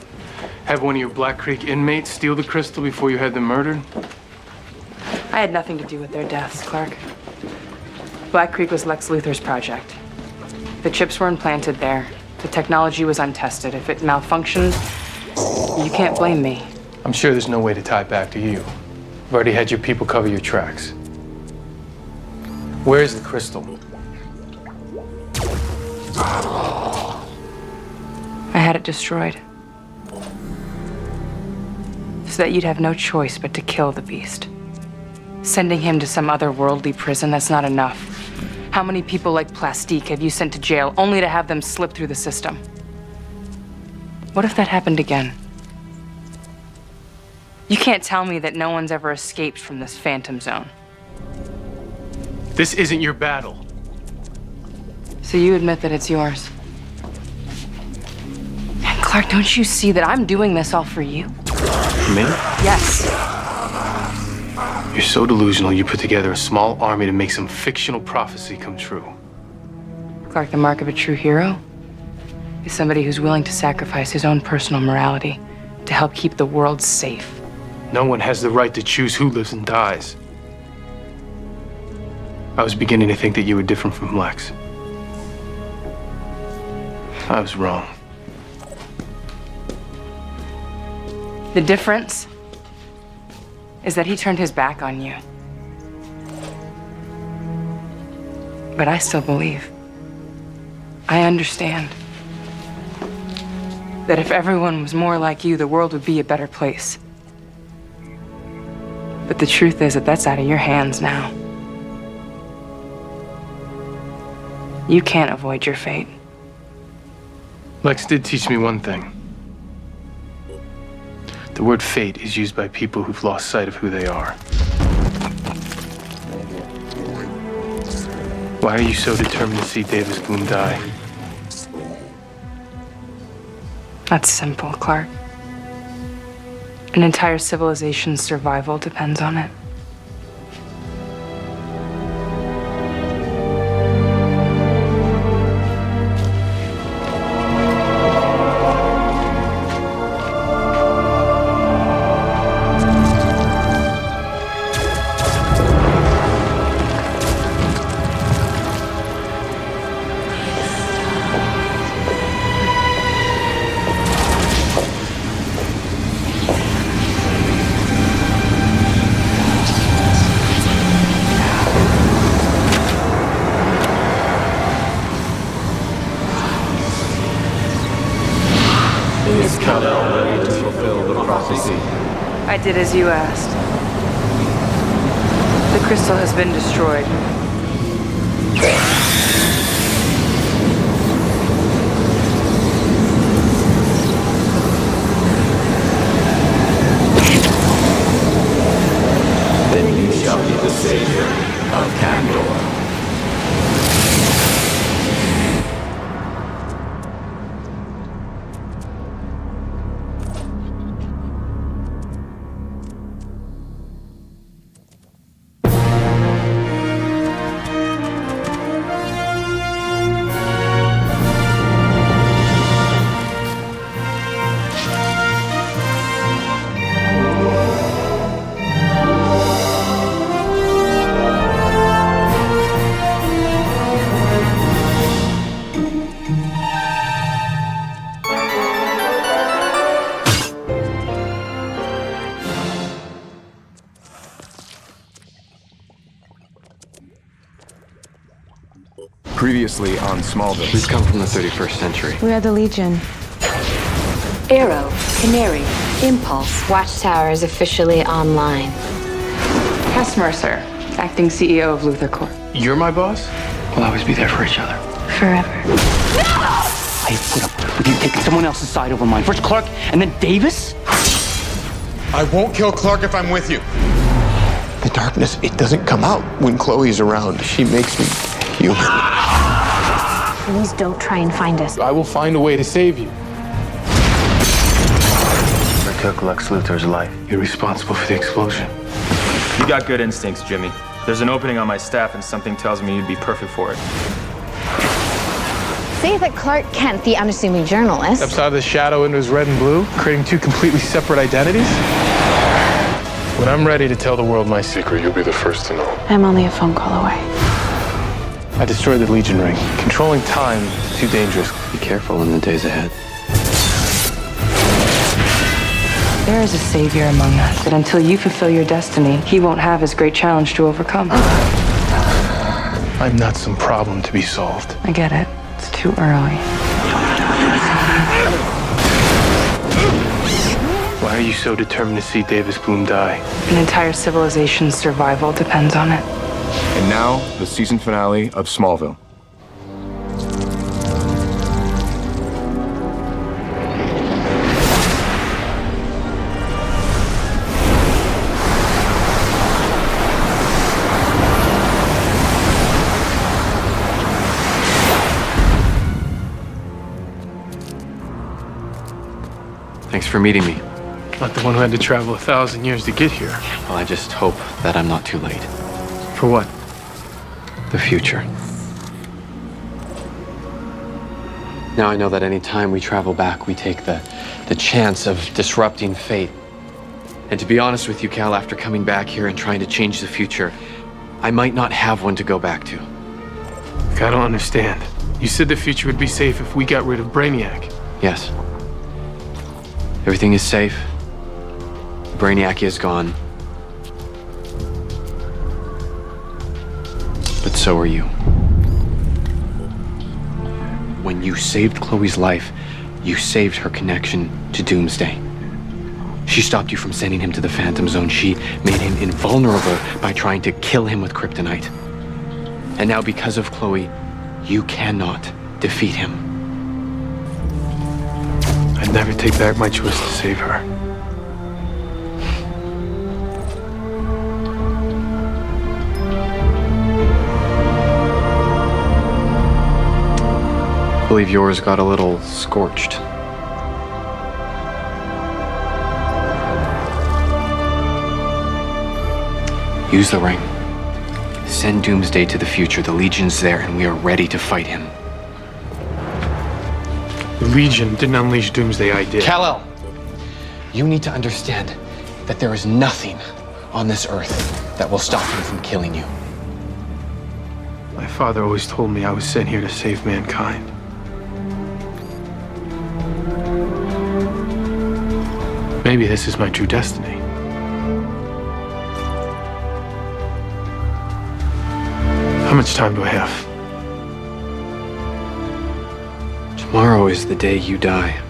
Speaker 4: Have one of your Black Creek inmates steal the crystal before you had them murdered?
Speaker 9: I had nothing to do with their deaths, Clark. Black Creek was Lex Luthor's project. The chips were implanted there. The technology was untested. If it malfunctioned, you can't blame me.
Speaker 4: I'm sure there's no way to tie it back to you. I've already had your people cover your tracks. Where is the crystal?
Speaker 9: I had it destroyed. So that you'd have no choice but to kill the beast. Sending him to some otherworldly prison, that's not enough. How many people like Plastique have you sent to jail only to have them slip through the system? What if that happened again? You can't tell me that no one's ever escaped from this Phantom Zone.
Speaker 4: This isn't your battle.
Speaker 9: So you admit that it's yours. And Clark, don't you see that I'm doing this all for you?
Speaker 4: Me?
Speaker 9: Yes.
Speaker 4: You're so delusional you put together a small army to make some fictional prophecy come true.
Speaker 9: Clark, the mark of a true hero is somebody who's willing to sacrifice his own personal morality to help keep the world safe.
Speaker 4: No one has the right to choose who lives and dies. I was beginning to think that you were different from Lex. I was wrong.
Speaker 9: The difference is that he turned his back on you. But I still believe. I understand that if everyone was more like you, the world would be a better place. But the truth is that that's out of your hands now. You can't avoid your fate.
Speaker 4: Lex did teach me one thing. The word fate is used by people who've lost sight of who they are. Why are you so determined to see Davis Bloom die?
Speaker 9: That's simple, Clark. An entire civilization's survival depends on it.
Speaker 13: now ready to fulfill the prophecy.
Speaker 9: I did as you asked. The crystal has been destroyed.
Speaker 13: Then you shall be the savior of Kandor.
Speaker 14: Previously on Smallville.
Speaker 3: We've come from the 31st century.
Speaker 9: We are the Legion.
Speaker 2: Arrow, Canary, Impulse. Watchtower is officially online.
Speaker 9: Cass Mercer, acting CEO of Luthor Corp.
Speaker 4: You're my boss?
Speaker 3: We'll always be there for each other.
Speaker 2: Forever.
Speaker 3: I have put up with you taking someone else's side over mine. First Clark, and then Davis?
Speaker 6: I won't kill Clark if I'm with you. The darkness, it doesn't come out when Chloe's around. She makes me human.
Speaker 2: Please don't try and find us.
Speaker 4: I will find a way to save you.
Speaker 1: I took Lex Luthor's life.
Speaker 4: You're responsible for the explosion.
Speaker 5: You got good instincts, Jimmy. There's an opening on my staff, and something tells me you'd be perfect for it.
Speaker 2: Say that Clark Kent, the unassuming journalist,
Speaker 4: Steps out of the shadow into his red and blue, creating two completely separate identities. When I'm ready to tell the world my secret, you'll be the first to know.
Speaker 9: I'm only a phone call away.
Speaker 4: I destroyed the Legion ring. Controlling time is too dangerous.
Speaker 3: Be careful in the days ahead.
Speaker 9: There is a savior among us, but until you fulfill your destiny, he won't have his great challenge to overcome.
Speaker 4: I'm not some problem to be solved.
Speaker 9: I get it. It's too early.
Speaker 4: Why are you so determined to see Davis Bloom die?
Speaker 9: An entire civilization's survival depends on it.
Speaker 14: And now, the season finale of Smallville.
Speaker 3: Thanks for meeting me.
Speaker 4: Not the one who had to travel 1,000 years to get here.
Speaker 3: Well, I just hope that I'm not too late.
Speaker 4: For what?
Speaker 3: The future. Now I know that any time we travel back, we take the chance of disrupting fate. And to be honest with you, Cal, after coming back here and trying to change the future, I might not have one to go back to.
Speaker 4: I don't understand. You said the future would be safe if we got rid of Brainiac.
Speaker 3: Yes. Everything is safe. Brainiac is gone. But so are you. When you saved Chloe's life, you saved her connection to Doomsday. She stopped you from sending him to the Phantom Zone. She made him invulnerable by trying to kill him with kryptonite. And now because of Chloe, you cannot defeat him.
Speaker 4: I'd never take back my choice to save her.
Speaker 3: I believe yours got a little scorched. Use the ring. Send Doomsday to the future. The Legion's there, and we are ready to fight him.
Speaker 4: The Legion didn't unleash Doomsday, I did.
Speaker 3: Kal-El, you need to understand that there is nothing on this earth that will stop him from killing you.
Speaker 4: My father always told me I was sent here to save mankind. Maybe this is my true destiny. How much time do I have?
Speaker 3: Tomorrow is the day you die.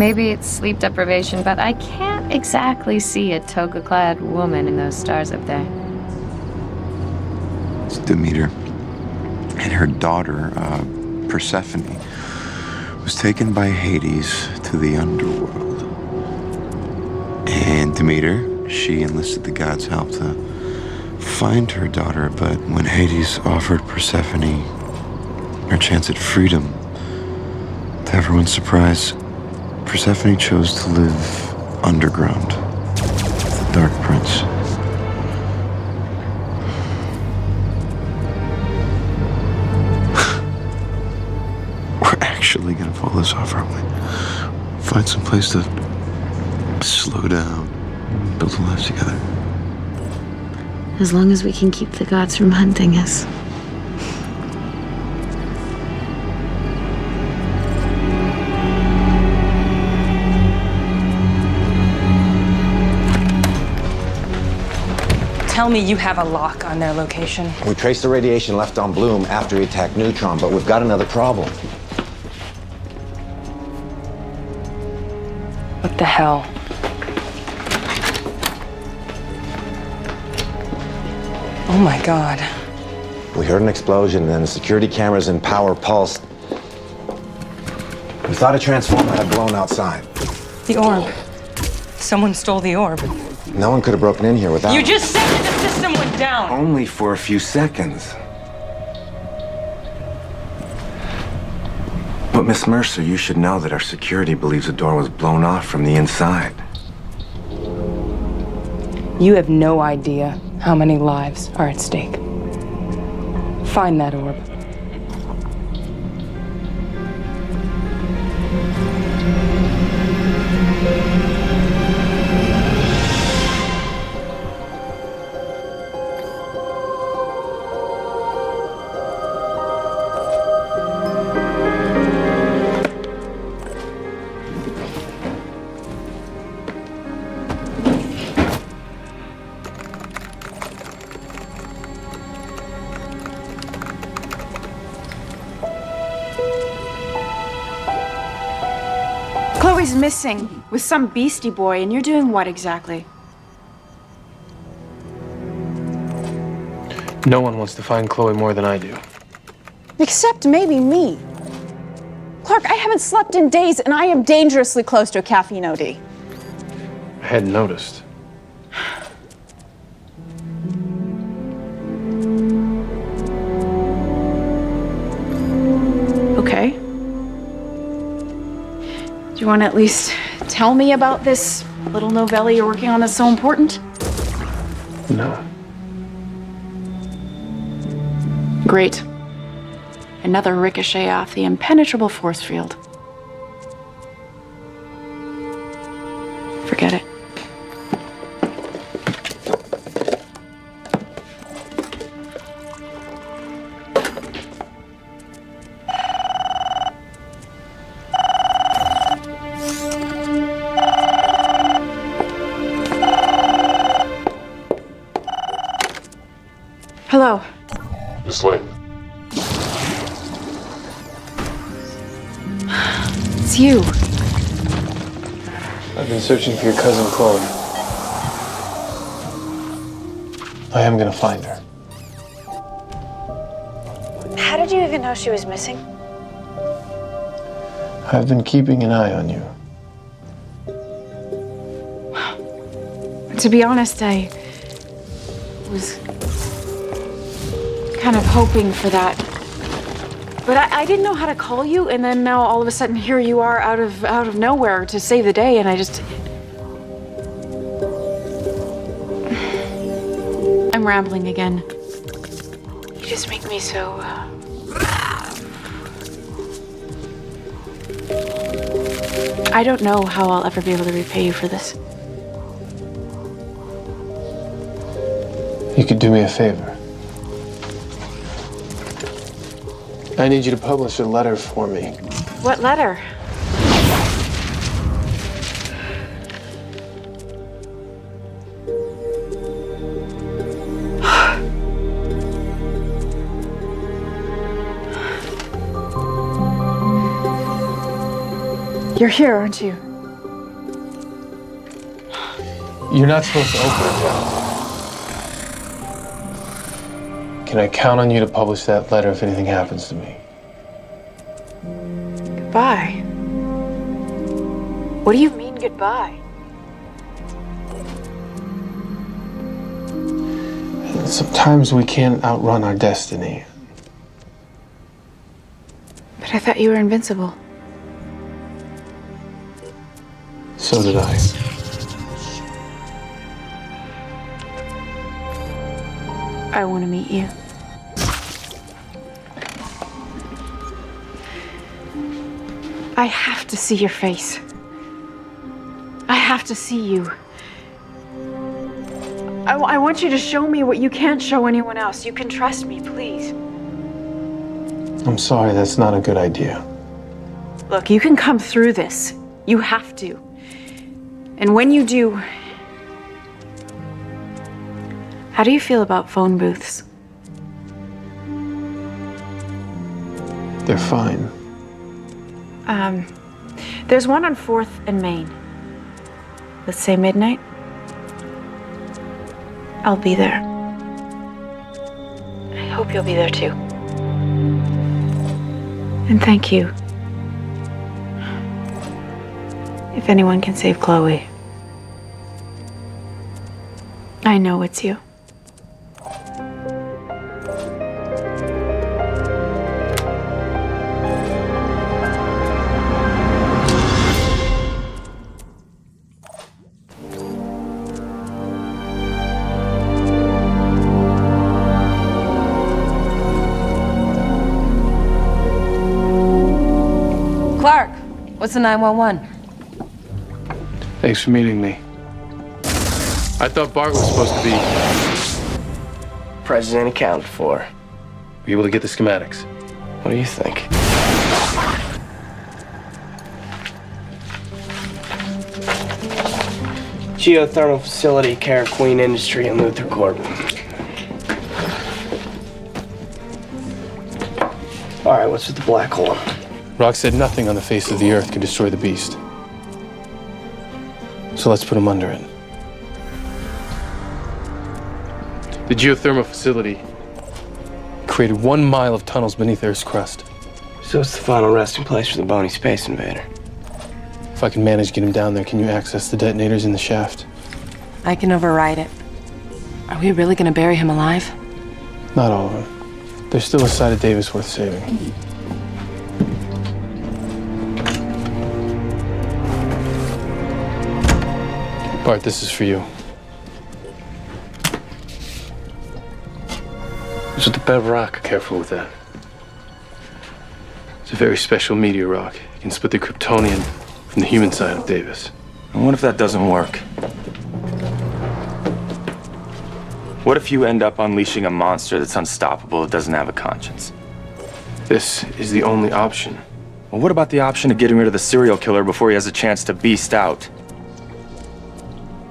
Speaker 15: Maybe it's sleep deprivation, but I can't exactly see a toga-clad woman in those stars up there.
Speaker 16: It's Demeter. And her daughter, Persephone, was taken by Hades to the underworld. And Demeter, she enlisted the gods' help to find her daughter, but when Hades offered Persephone her chance at freedom, to everyone's surprise, Persephone chose to live underground with the Dark Prince. We're actually gonna pull this off, aren't we? Find some place to slow down, build a life together.
Speaker 2: As long as we can keep the gods from hunting us.
Speaker 9: Tell me you have a lock on their location.
Speaker 17: We traced the radiation left on Bloom after he attacked Neutron, but we've got another problem.
Speaker 9: What the hell? Oh my God.
Speaker 17: We heard an explosion, and then the security cameras and power pulsed. We thought a transformer had blown outside.
Speaker 9: The orb. Someone stole the orb.
Speaker 17: No one could have broken in here without...
Speaker 9: You just said that the system went down!
Speaker 17: Only for a few seconds. But Miss Mercer, you should know that our security believes the door was blown off from the inside.
Speaker 9: You have no idea how many lives are at stake. Find that orb.
Speaker 18: Chloe's missing with some beastie boy, and you're doing what exactly?
Speaker 4: No one wants to find Chloe more than I do.
Speaker 18: Except maybe me. Clark, I haven't slept in days, and I am dangerously close to a caffeine OD.
Speaker 4: I hadn't noticed.
Speaker 18: Okay. Do you want to at least tell me about this little novella you're working on that's so important?
Speaker 4: No.
Speaker 18: Great. Another ricochet off the impenetrable force field. Forget it. Hello.
Speaker 19: Miss Lane.
Speaker 18: It's you.
Speaker 4: I've been searching for your cousin Chloe. I am gonna find her.
Speaker 18: How did you even know she was missing?
Speaker 4: I've been keeping an eye on you.
Speaker 18: To be honest, I was kind of hoping for that. But I didn't know how to call you, and then now all of a sudden here you are out of nowhere to save the day, and I just... I'm rambling again. You just make me so... I don't know how I'll ever be able to repay you for this.
Speaker 4: You could do me a favor. I need you to publish a letter for me.
Speaker 18: What letter? You're here, aren't you?
Speaker 4: You're not supposed to open it now. Can I count on you to publish that letter if anything happens to me?
Speaker 18: Goodbye. What do you mean goodbye?
Speaker 4: Sometimes we can't outrun our destiny.
Speaker 18: But I thought you were invincible.
Speaker 4: So did I.
Speaker 18: I want to meet you. I have to see your face. I have to see you. I want you to show me what you can't show anyone else. You can trust me, please.
Speaker 4: I'm sorry, that's not a good idea.
Speaker 18: Look, you can come through this. You have to. And when you do, how do you feel about phone booths?
Speaker 4: They're fine.
Speaker 18: There's one on 4th and Main. Let's say midnight. I'll be there. I hope you'll be there too. And thank you. If anyone can save Chloe, I know it's you.
Speaker 19: Clark, what's the 911?
Speaker 4: Thanks for meeting me. I thought Bart was supposed to be
Speaker 20: President accounted for.
Speaker 4: Were you able to get the schematics?
Speaker 20: What do you think? Geothermal facility, Care Queen Industry, and Luther Corp. All right, what's with the black hole?
Speaker 4: Rock said nothing on the face of the earth could destroy the beast. So let's put him under it. The geothermal facility created 1 mile of tunnels beneath Earth's crust.
Speaker 20: So it's the final resting place for the bony space invader.
Speaker 4: If I can manage to get him down there, can you access the detonators in the shaft?
Speaker 19: I can override it. Are we really gonna bury him alive?
Speaker 4: Not all of them. There's still a side of Davis worth saving. Bart, this is for you. It's with the bev rock. Careful with that. It's a very special meteor rock. It can split the Kryptonian from the human side of Davis.
Speaker 5: And what if that doesn't work? What if you end up unleashing a monster that's unstoppable, that doesn't have a conscience?
Speaker 4: This is the only option.
Speaker 5: Well, what about the option of getting rid of the serial killer before he has a chance to beast out?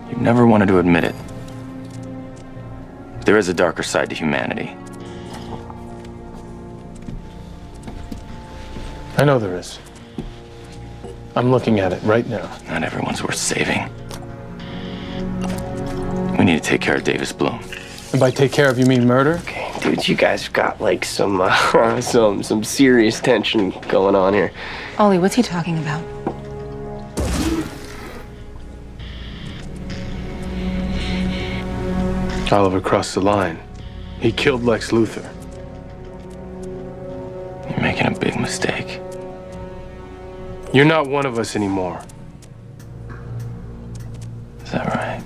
Speaker 5: You never wanted to admit it. But there is a darker side to humanity.
Speaker 4: I know there is. I'm looking at it right now.
Speaker 5: Not everyone's worth saving. We need to take care of Davis Bloom.
Speaker 4: And by take care of, you mean murder?
Speaker 20: Okay, dude, you guys got like some serious tension going on here.
Speaker 19: Ollie, what's he talking about?
Speaker 4: Oliver crossed the line. He killed Lex Luthor.
Speaker 5: You're making a big mistake.
Speaker 4: You're not one of us anymore.
Speaker 5: Is that right?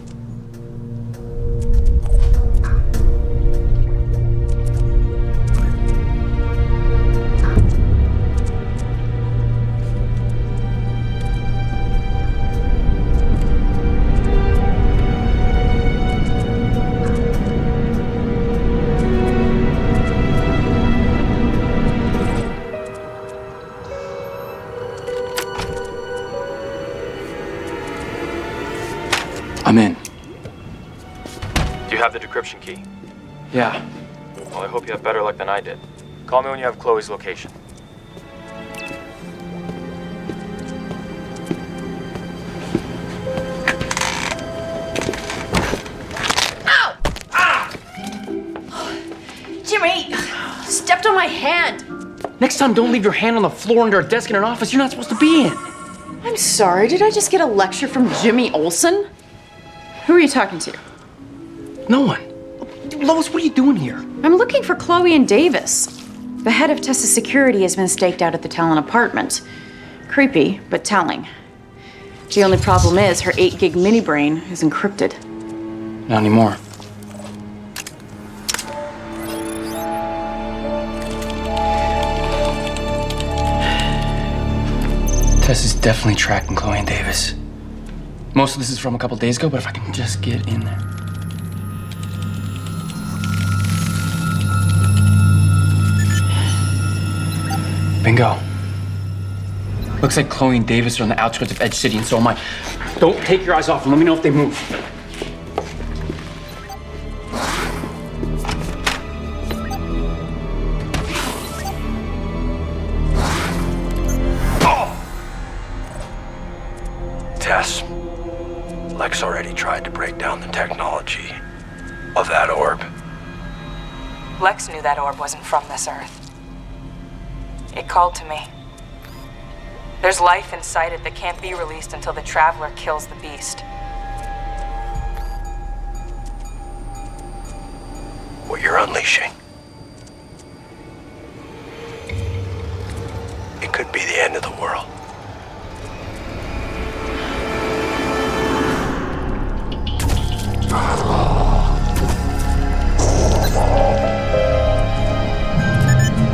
Speaker 5: I'm in. Do you have the decryption key?
Speaker 20: Yeah.
Speaker 5: Well, I hope you have better luck than I did. Call me when you have Chloe's location.
Speaker 18: my hand!
Speaker 5: Next time, don't leave your hand on the floor under a desk in an office you're not supposed to be in.
Speaker 18: I'm sorry, did I just get a lecture from Jimmy Olsen? Who are you talking to?
Speaker 5: No one. Lois, what are you doing here?
Speaker 18: I'm looking for Chloe and Davis. The head of Tessa's security has been staked out at the Talon apartment. Creepy, but telling. The only problem is her 8-gig mini brain is encrypted.
Speaker 5: Not anymore. Tess is definitely tracking Chloe and Davis. Most of this is from a couple days ago, but if I can just get in there. Bingo. Looks like Chloe and Davis are on the outskirts of Edge City, and so am I. Don't take your eyes off them. Let me know if they move.
Speaker 21: Tess, Lex already tried to break down the technology of that orb.
Speaker 9: Lex knew that orb wasn't from this Earth. It called to me. There's life inside it that can't be released until the Traveler kills the beast.
Speaker 21: What you're unleashing, it could be the end of the world.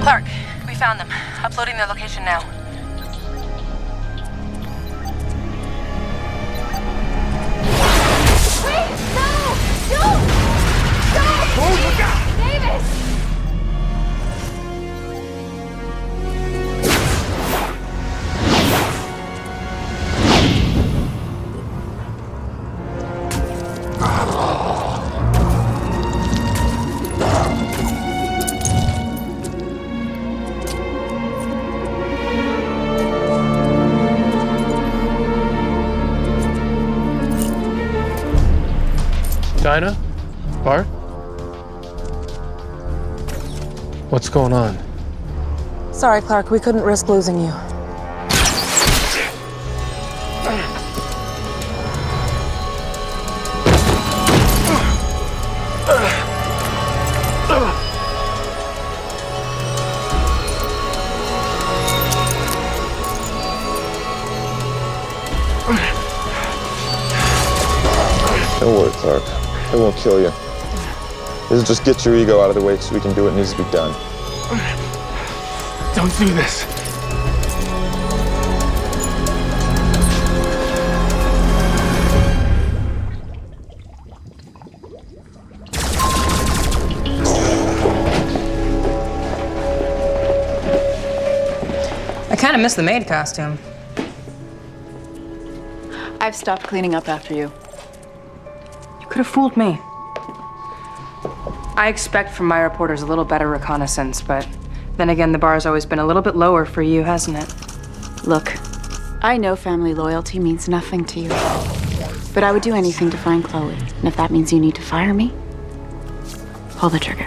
Speaker 19: Clark, we found them. Uploading their location now.
Speaker 8: Wait! No! Don't! Stop!
Speaker 21: Oh, look out!
Speaker 8: Davis!
Speaker 4: Dinah? Bart? What's going on?
Speaker 19: Sorry, Clark, we couldn't risk losing you.
Speaker 22: Don't worry, Clark. It won't kill you. This is just get your ego out of the way so we can do what needs to be done.
Speaker 4: Don't do this.
Speaker 19: I kind of miss the maid costume.
Speaker 18: I've stopped cleaning up after you.
Speaker 9: You could have fooled me. I expect from my reporters a little better reconnaissance, but then again, the bar's always been a little bit lower for you, hasn't it?
Speaker 18: Look, I know family loyalty means nothing to you. But I would do anything to find Chloe. And if that means you need to fire me, pull the trigger.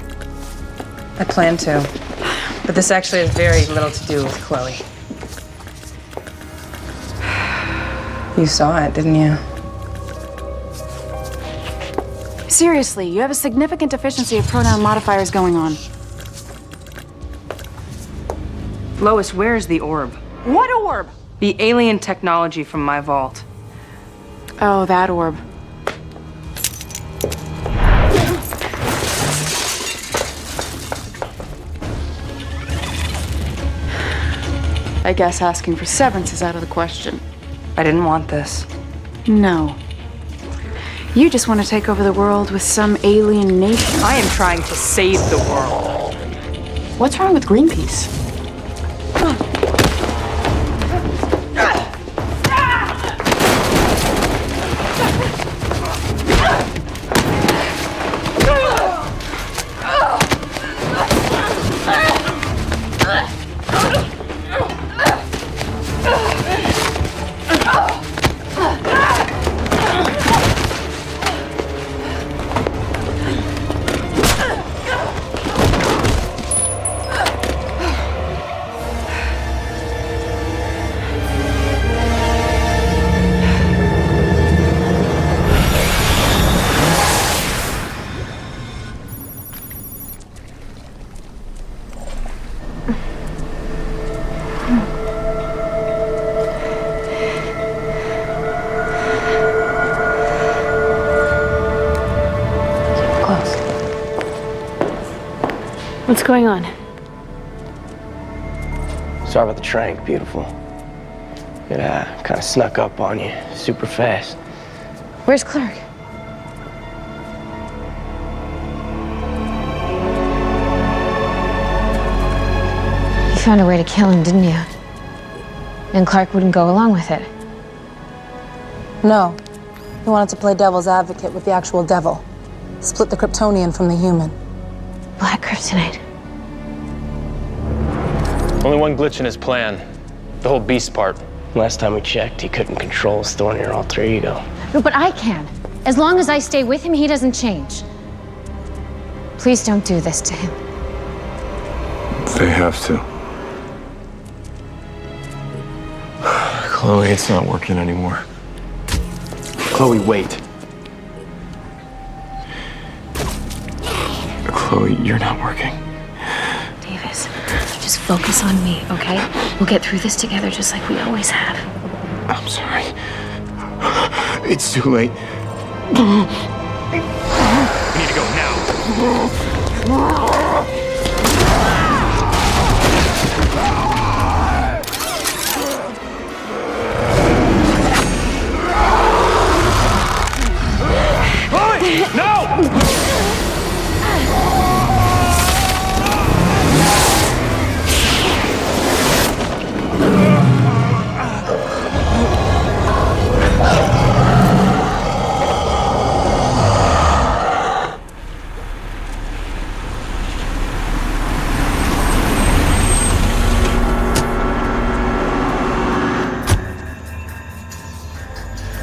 Speaker 19: I plan to. But this actually has very little to do with Chloe. You saw it, didn't you?
Speaker 18: Seriously, you have a significant deficiency of pronoun modifiers going on.
Speaker 9: Lois, where's the orb?
Speaker 18: What orb?
Speaker 9: The alien technology from my vault.
Speaker 18: Oh, that orb. I guess asking for severance is out of the question.
Speaker 9: I didn't want this.
Speaker 18: No. You just want to take over the world with some alien nation.
Speaker 9: I am trying to save the world.
Speaker 18: What's wrong with Greenpeace?
Speaker 2: What's going on?
Speaker 20: Sorry about the trank, beautiful. It kind of snuck up on you super fast.
Speaker 2: Where's Clark? You found a way to kill him, didn't you? And Clark wouldn't go along with it.
Speaker 7: No. He wanted to play devil's advocate with the actual devil. Split the Kryptonian from the human.
Speaker 2: Black kryptonite.
Speaker 4: Only one glitch in his plan. The whole beast part.
Speaker 20: Last time we checked, he couldn't control his Thornir alter ego.
Speaker 2: No, but I can. As long as I stay with him, he doesn't change. Please don't do this to him.
Speaker 14: They have to.
Speaker 17: Chloe, it's not working anymore.
Speaker 3: Chloe, wait.
Speaker 17: Chloe, you're not working.
Speaker 2: Davis, just focus on me, okay? We'll get through this together just like we always have.
Speaker 17: I'm sorry. It's too late.
Speaker 3: We need to go now.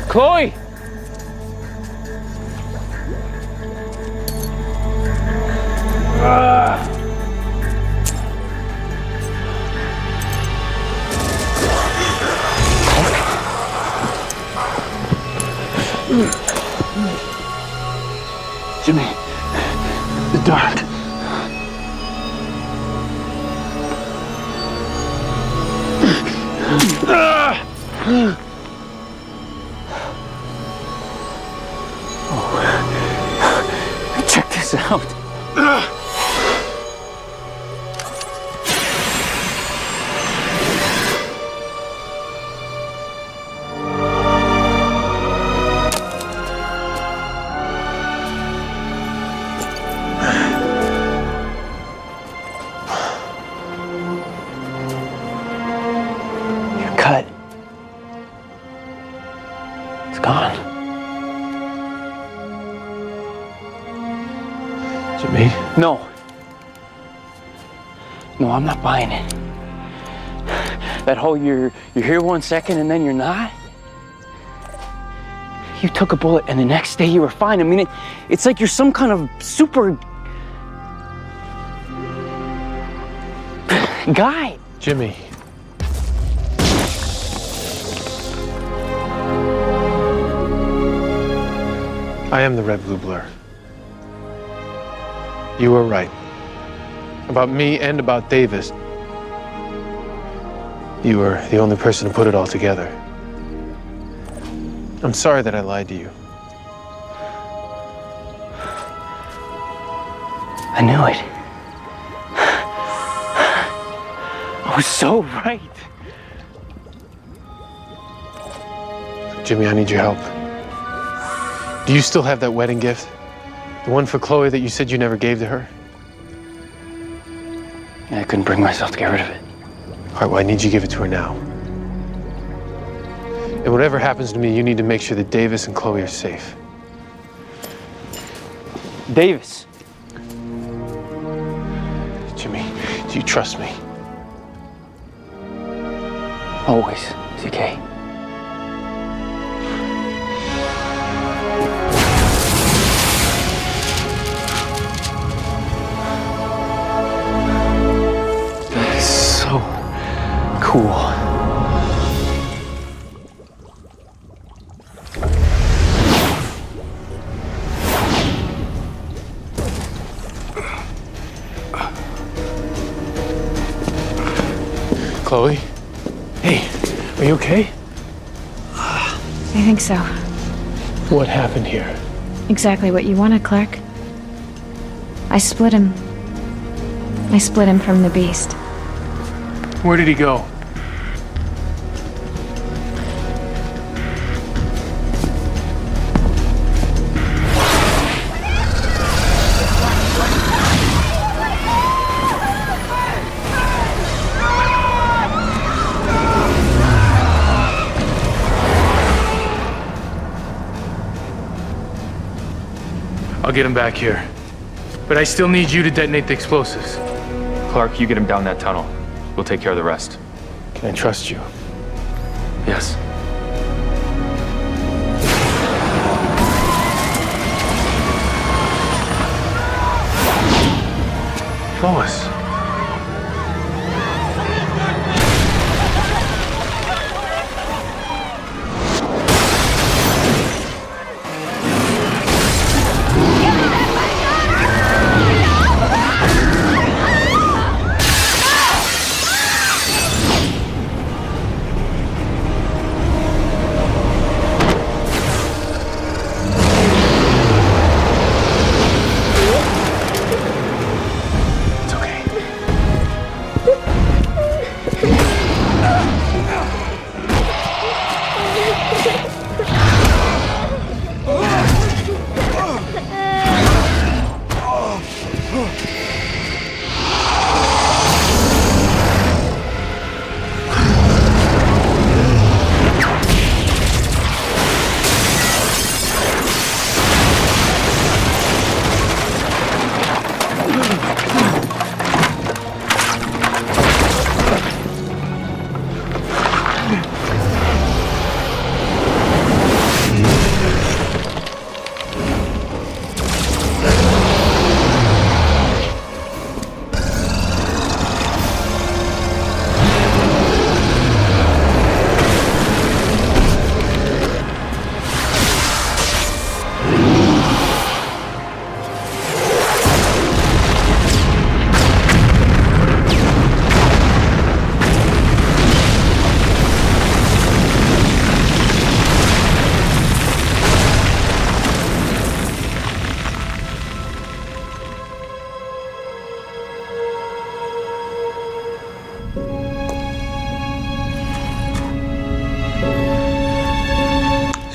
Speaker 4: Chloe!
Speaker 11: Jimmy, the dark. Check this out.
Speaker 20: You're cut. It's gone.
Speaker 4: Jimmy?
Speaker 20: No. No, I'm not buying it. That whole you're here 1 second and then you're not. You took a bullet and the next day you were fine. I mean, it's like you're some kind of super guy.
Speaker 4: Jimmy. I am the Red Blue Blur. You were right. About me and about Davis. You were the only person to put it all together. I'm sorry that I lied to you.
Speaker 20: I knew it. I was so right.
Speaker 4: Jimmy, I need your help. Do you still have that wedding gift? The one for Chloe that you said you never gave to her?
Speaker 20: I couldn't bring myself to get rid of it.
Speaker 4: All right, well, I need you to give it to her now. And whatever happens to me, you need to make sure that Davis and Chloe are safe.
Speaker 20: Davis.
Speaker 4: Jimmy, do you trust me?
Speaker 20: Always, ZK.
Speaker 3: That is so cool.
Speaker 4: Chloe? Hey, are you okay?
Speaker 2: I think so.
Speaker 4: What happened here?
Speaker 2: Exactly what you wanted, Clark. I split him.
Speaker 15: I split him from the beast.
Speaker 4: Where did he go? I'll get him back here. But I still need you to detonate the explosives.
Speaker 3: Clark, you get him down that tunnel. We'll take care of the rest.
Speaker 4: Can I trust you?
Speaker 3: Yes.
Speaker 4: Lois.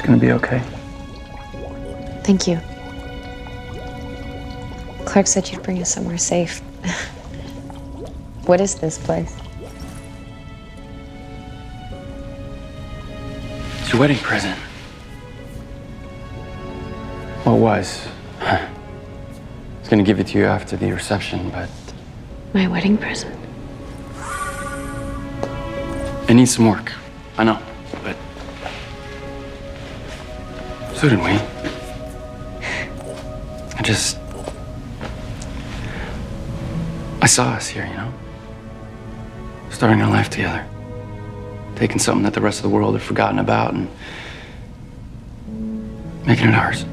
Speaker 5: Gonna be okay.
Speaker 2: Thank you. Clark said you'd bring us somewhere safe. What is this place?
Speaker 5: It's your wedding present. Well, it was. I was gonna give it to you after the reception, but
Speaker 2: My wedding present?
Speaker 5: it needs some work. I know, but so did we. I saw us here, you know? Starting our life together. Taking something that the rest of the world had forgotten about and making it ours.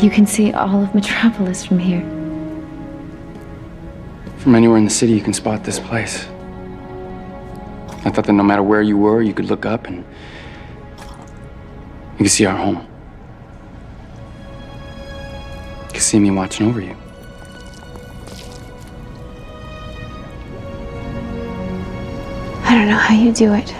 Speaker 15: You can see all of Metropolis from here.
Speaker 5: From anywhere in the city, you can spot this place. I thought that no matter where you were, you could look up and you could see our home. You could see me watching over you.
Speaker 15: I don't know how you do it.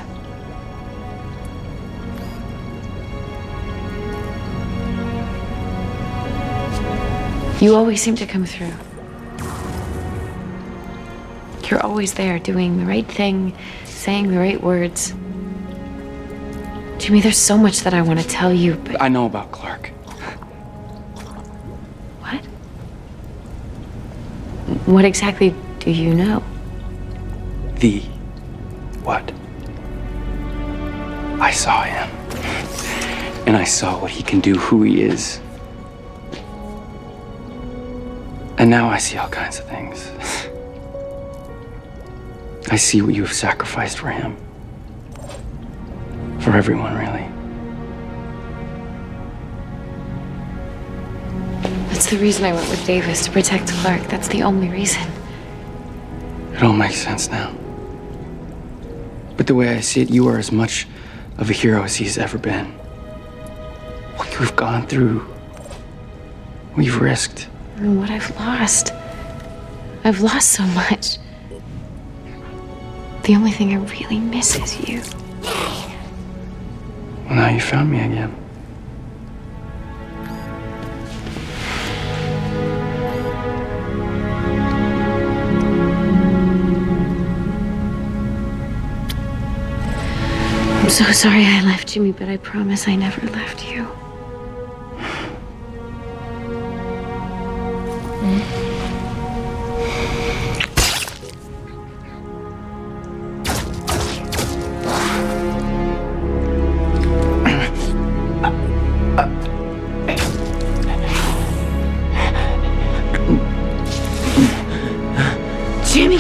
Speaker 15: You always seem to come through. You're always there doing the right thing, saying the right words. Jimmy, there's so much that I want to tell you, but
Speaker 5: I know about Clark.
Speaker 15: what? What exactly do you know?
Speaker 5: The what? I saw him. And I saw what he can do, who he is. And now I see all kinds of things. I see what you have sacrificed for him. For everyone, really.
Speaker 15: That's the reason I went with Davis, to protect Clark. That's the only reason.
Speaker 5: It all makes sense now. But the way I see it, you are as much of a hero as he's ever been. What you've gone through, what you've risked.
Speaker 2: And what I've lost. I've lost so much. The only thing I really miss is you.
Speaker 5: Well, now you found me again.
Speaker 2: I'm so sorry I left Jimmy, but I promise I never left you. Jimmy!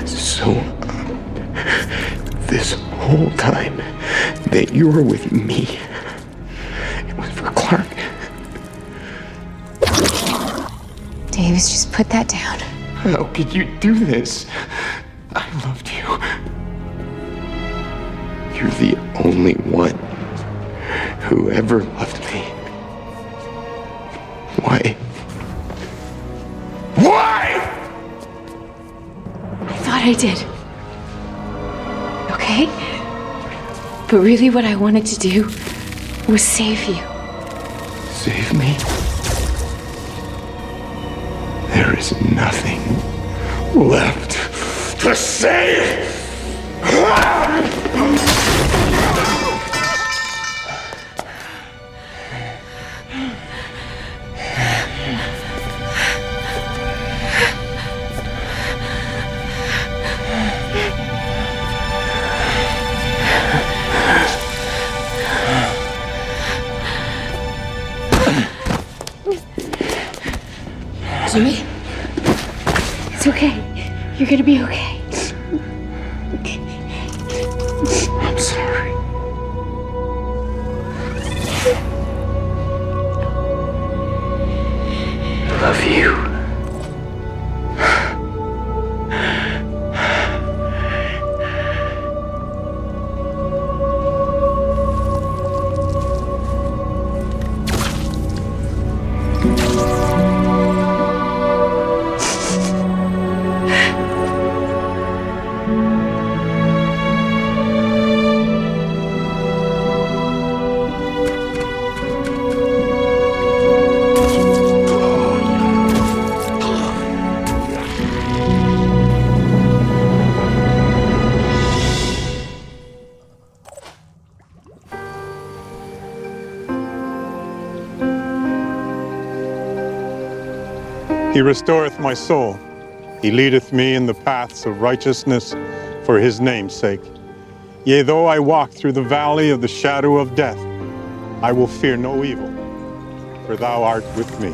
Speaker 6: So, this whole time that you were with me, it was for Clark.
Speaker 2: Davis, just put that down.
Speaker 6: How could you do this? I loved you. You're the only one who ever loved me. Why? Why?
Speaker 2: I thought I did. Okay? But really what I wanted to do was save you.
Speaker 6: Save me? There is nothing left to save!
Speaker 2: Jimmy? It's okay. You're gonna be okay.
Speaker 6: I'm sorry.
Speaker 5: I love you.
Speaker 14: He restoreth my soul. He leadeth me in the paths of righteousness for his name's sake. Yea, though I walk through the valley of the shadow of death, I will fear no evil, for thou art with me.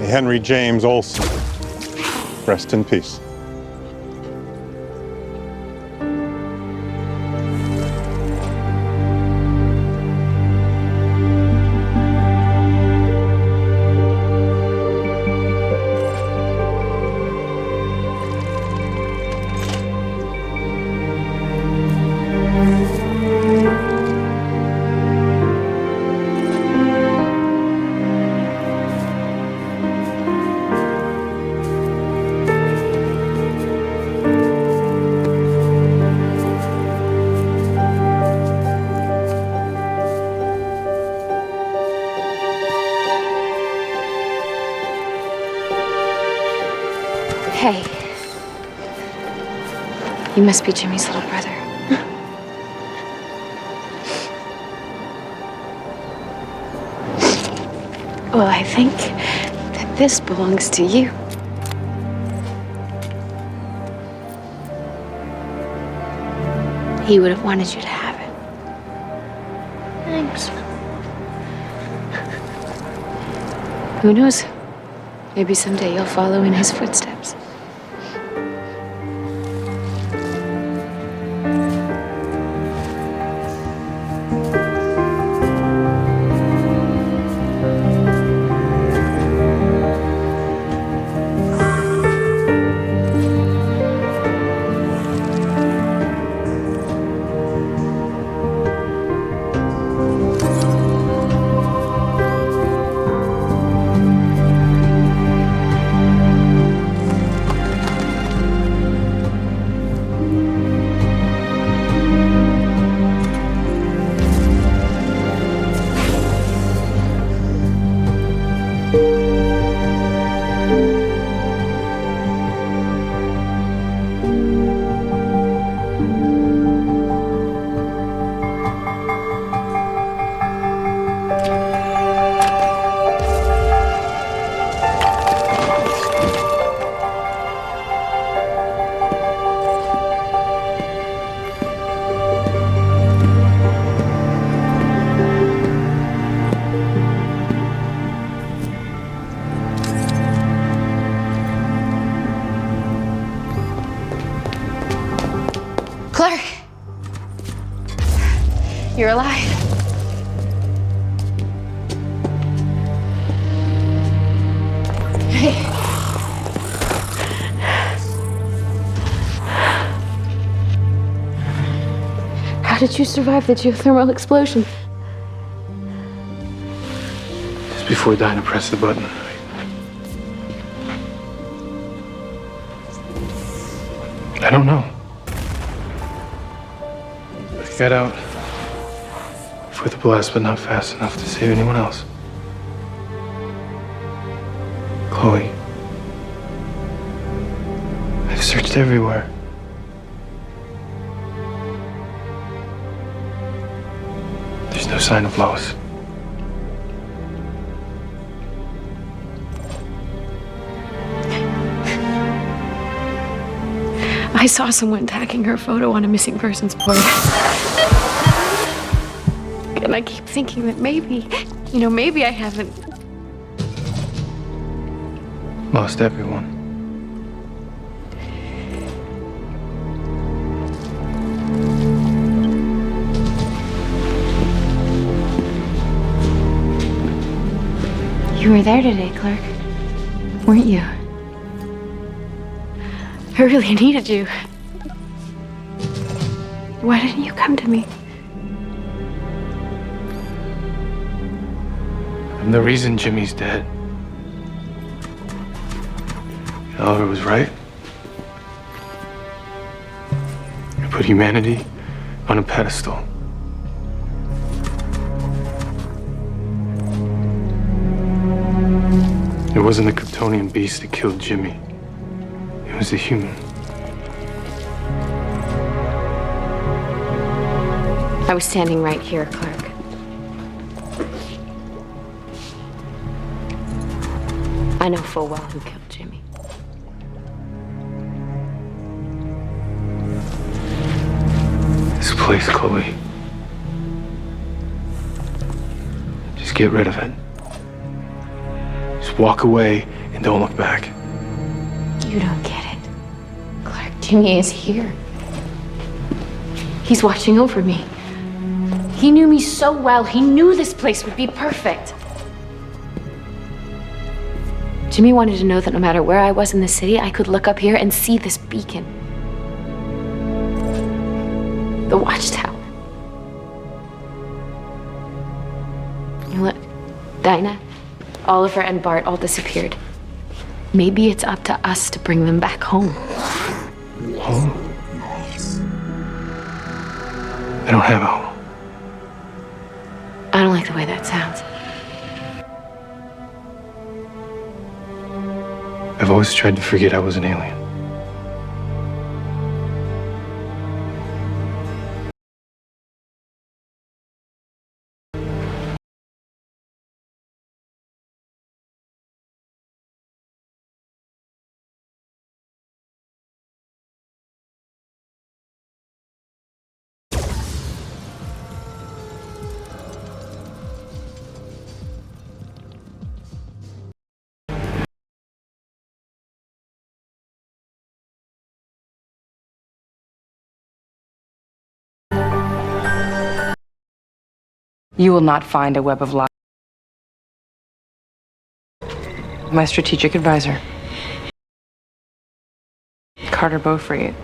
Speaker 14: Henry James Olson, rest in peace.
Speaker 2: Hey. You must be Jimmy's little brother. Well, I think that this belongs to you. He would have wanted you to have it. Thanks. Who knows? Maybe someday you'll follow in his footsteps. Clark! You're alive. Hey. How did you survive the geothermal explosion?
Speaker 4: Just before dying, I pressed the button. I don't know. I got out before the blast, but not fast enough to save anyone else. Chloe. I've searched everywhere. There's no sign of Lois.
Speaker 2: I saw someone tagging her photo on a missing persons board. And I keep thinking that maybe, maybe I haven't
Speaker 4: Lost everyone.
Speaker 2: You were there today, Clark. Weren't you? I really needed you. Why didn't you come to me?
Speaker 4: I'm the reason Jimmy's dead. Oliver was right. I put humanity on a pedestal. It wasn't the Kryptonian beast that killed Jimmy. It was the human.
Speaker 2: I was standing right here, Clark. I know full well who killed Jimmy.
Speaker 4: This place, Chloe. Just get rid of it. Just walk away and don't look back.
Speaker 2: You don't get it. Clark, Jimmy is here. He's watching over me. He knew me so well. He knew this place would be perfect. Jimmy wanted to know that no matter where I was in the city, I could look up here and see this beacon. The watchtower. You look, Dinah, Oliver, and Bart all disappeared. Maybe it's up to us to bring them back home.
Speaker 4: Home? I don't have a home.
Speaker 2: I don't like the way that sounds.
Speaker 4: I've always tried to forget I was an alien.
Speaker 9: You will not find a web of lies. My strategic advisor, Carter Beaufrey.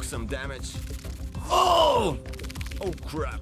Speaker 10: some damage. Oh! Oh crap.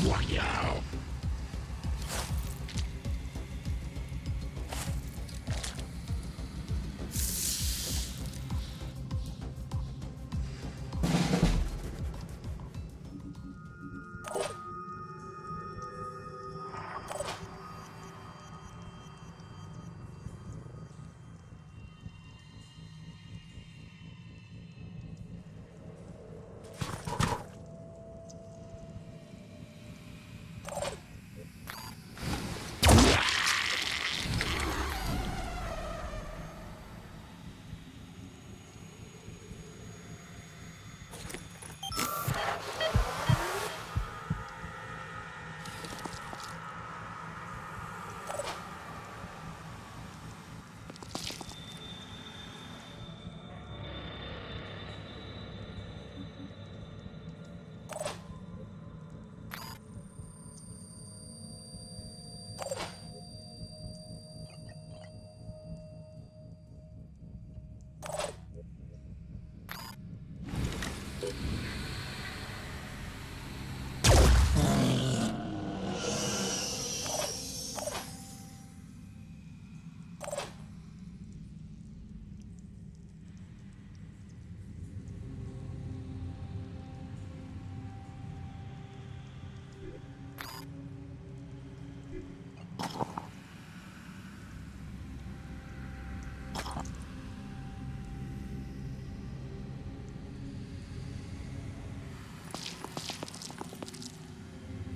Speaker 10: Wow.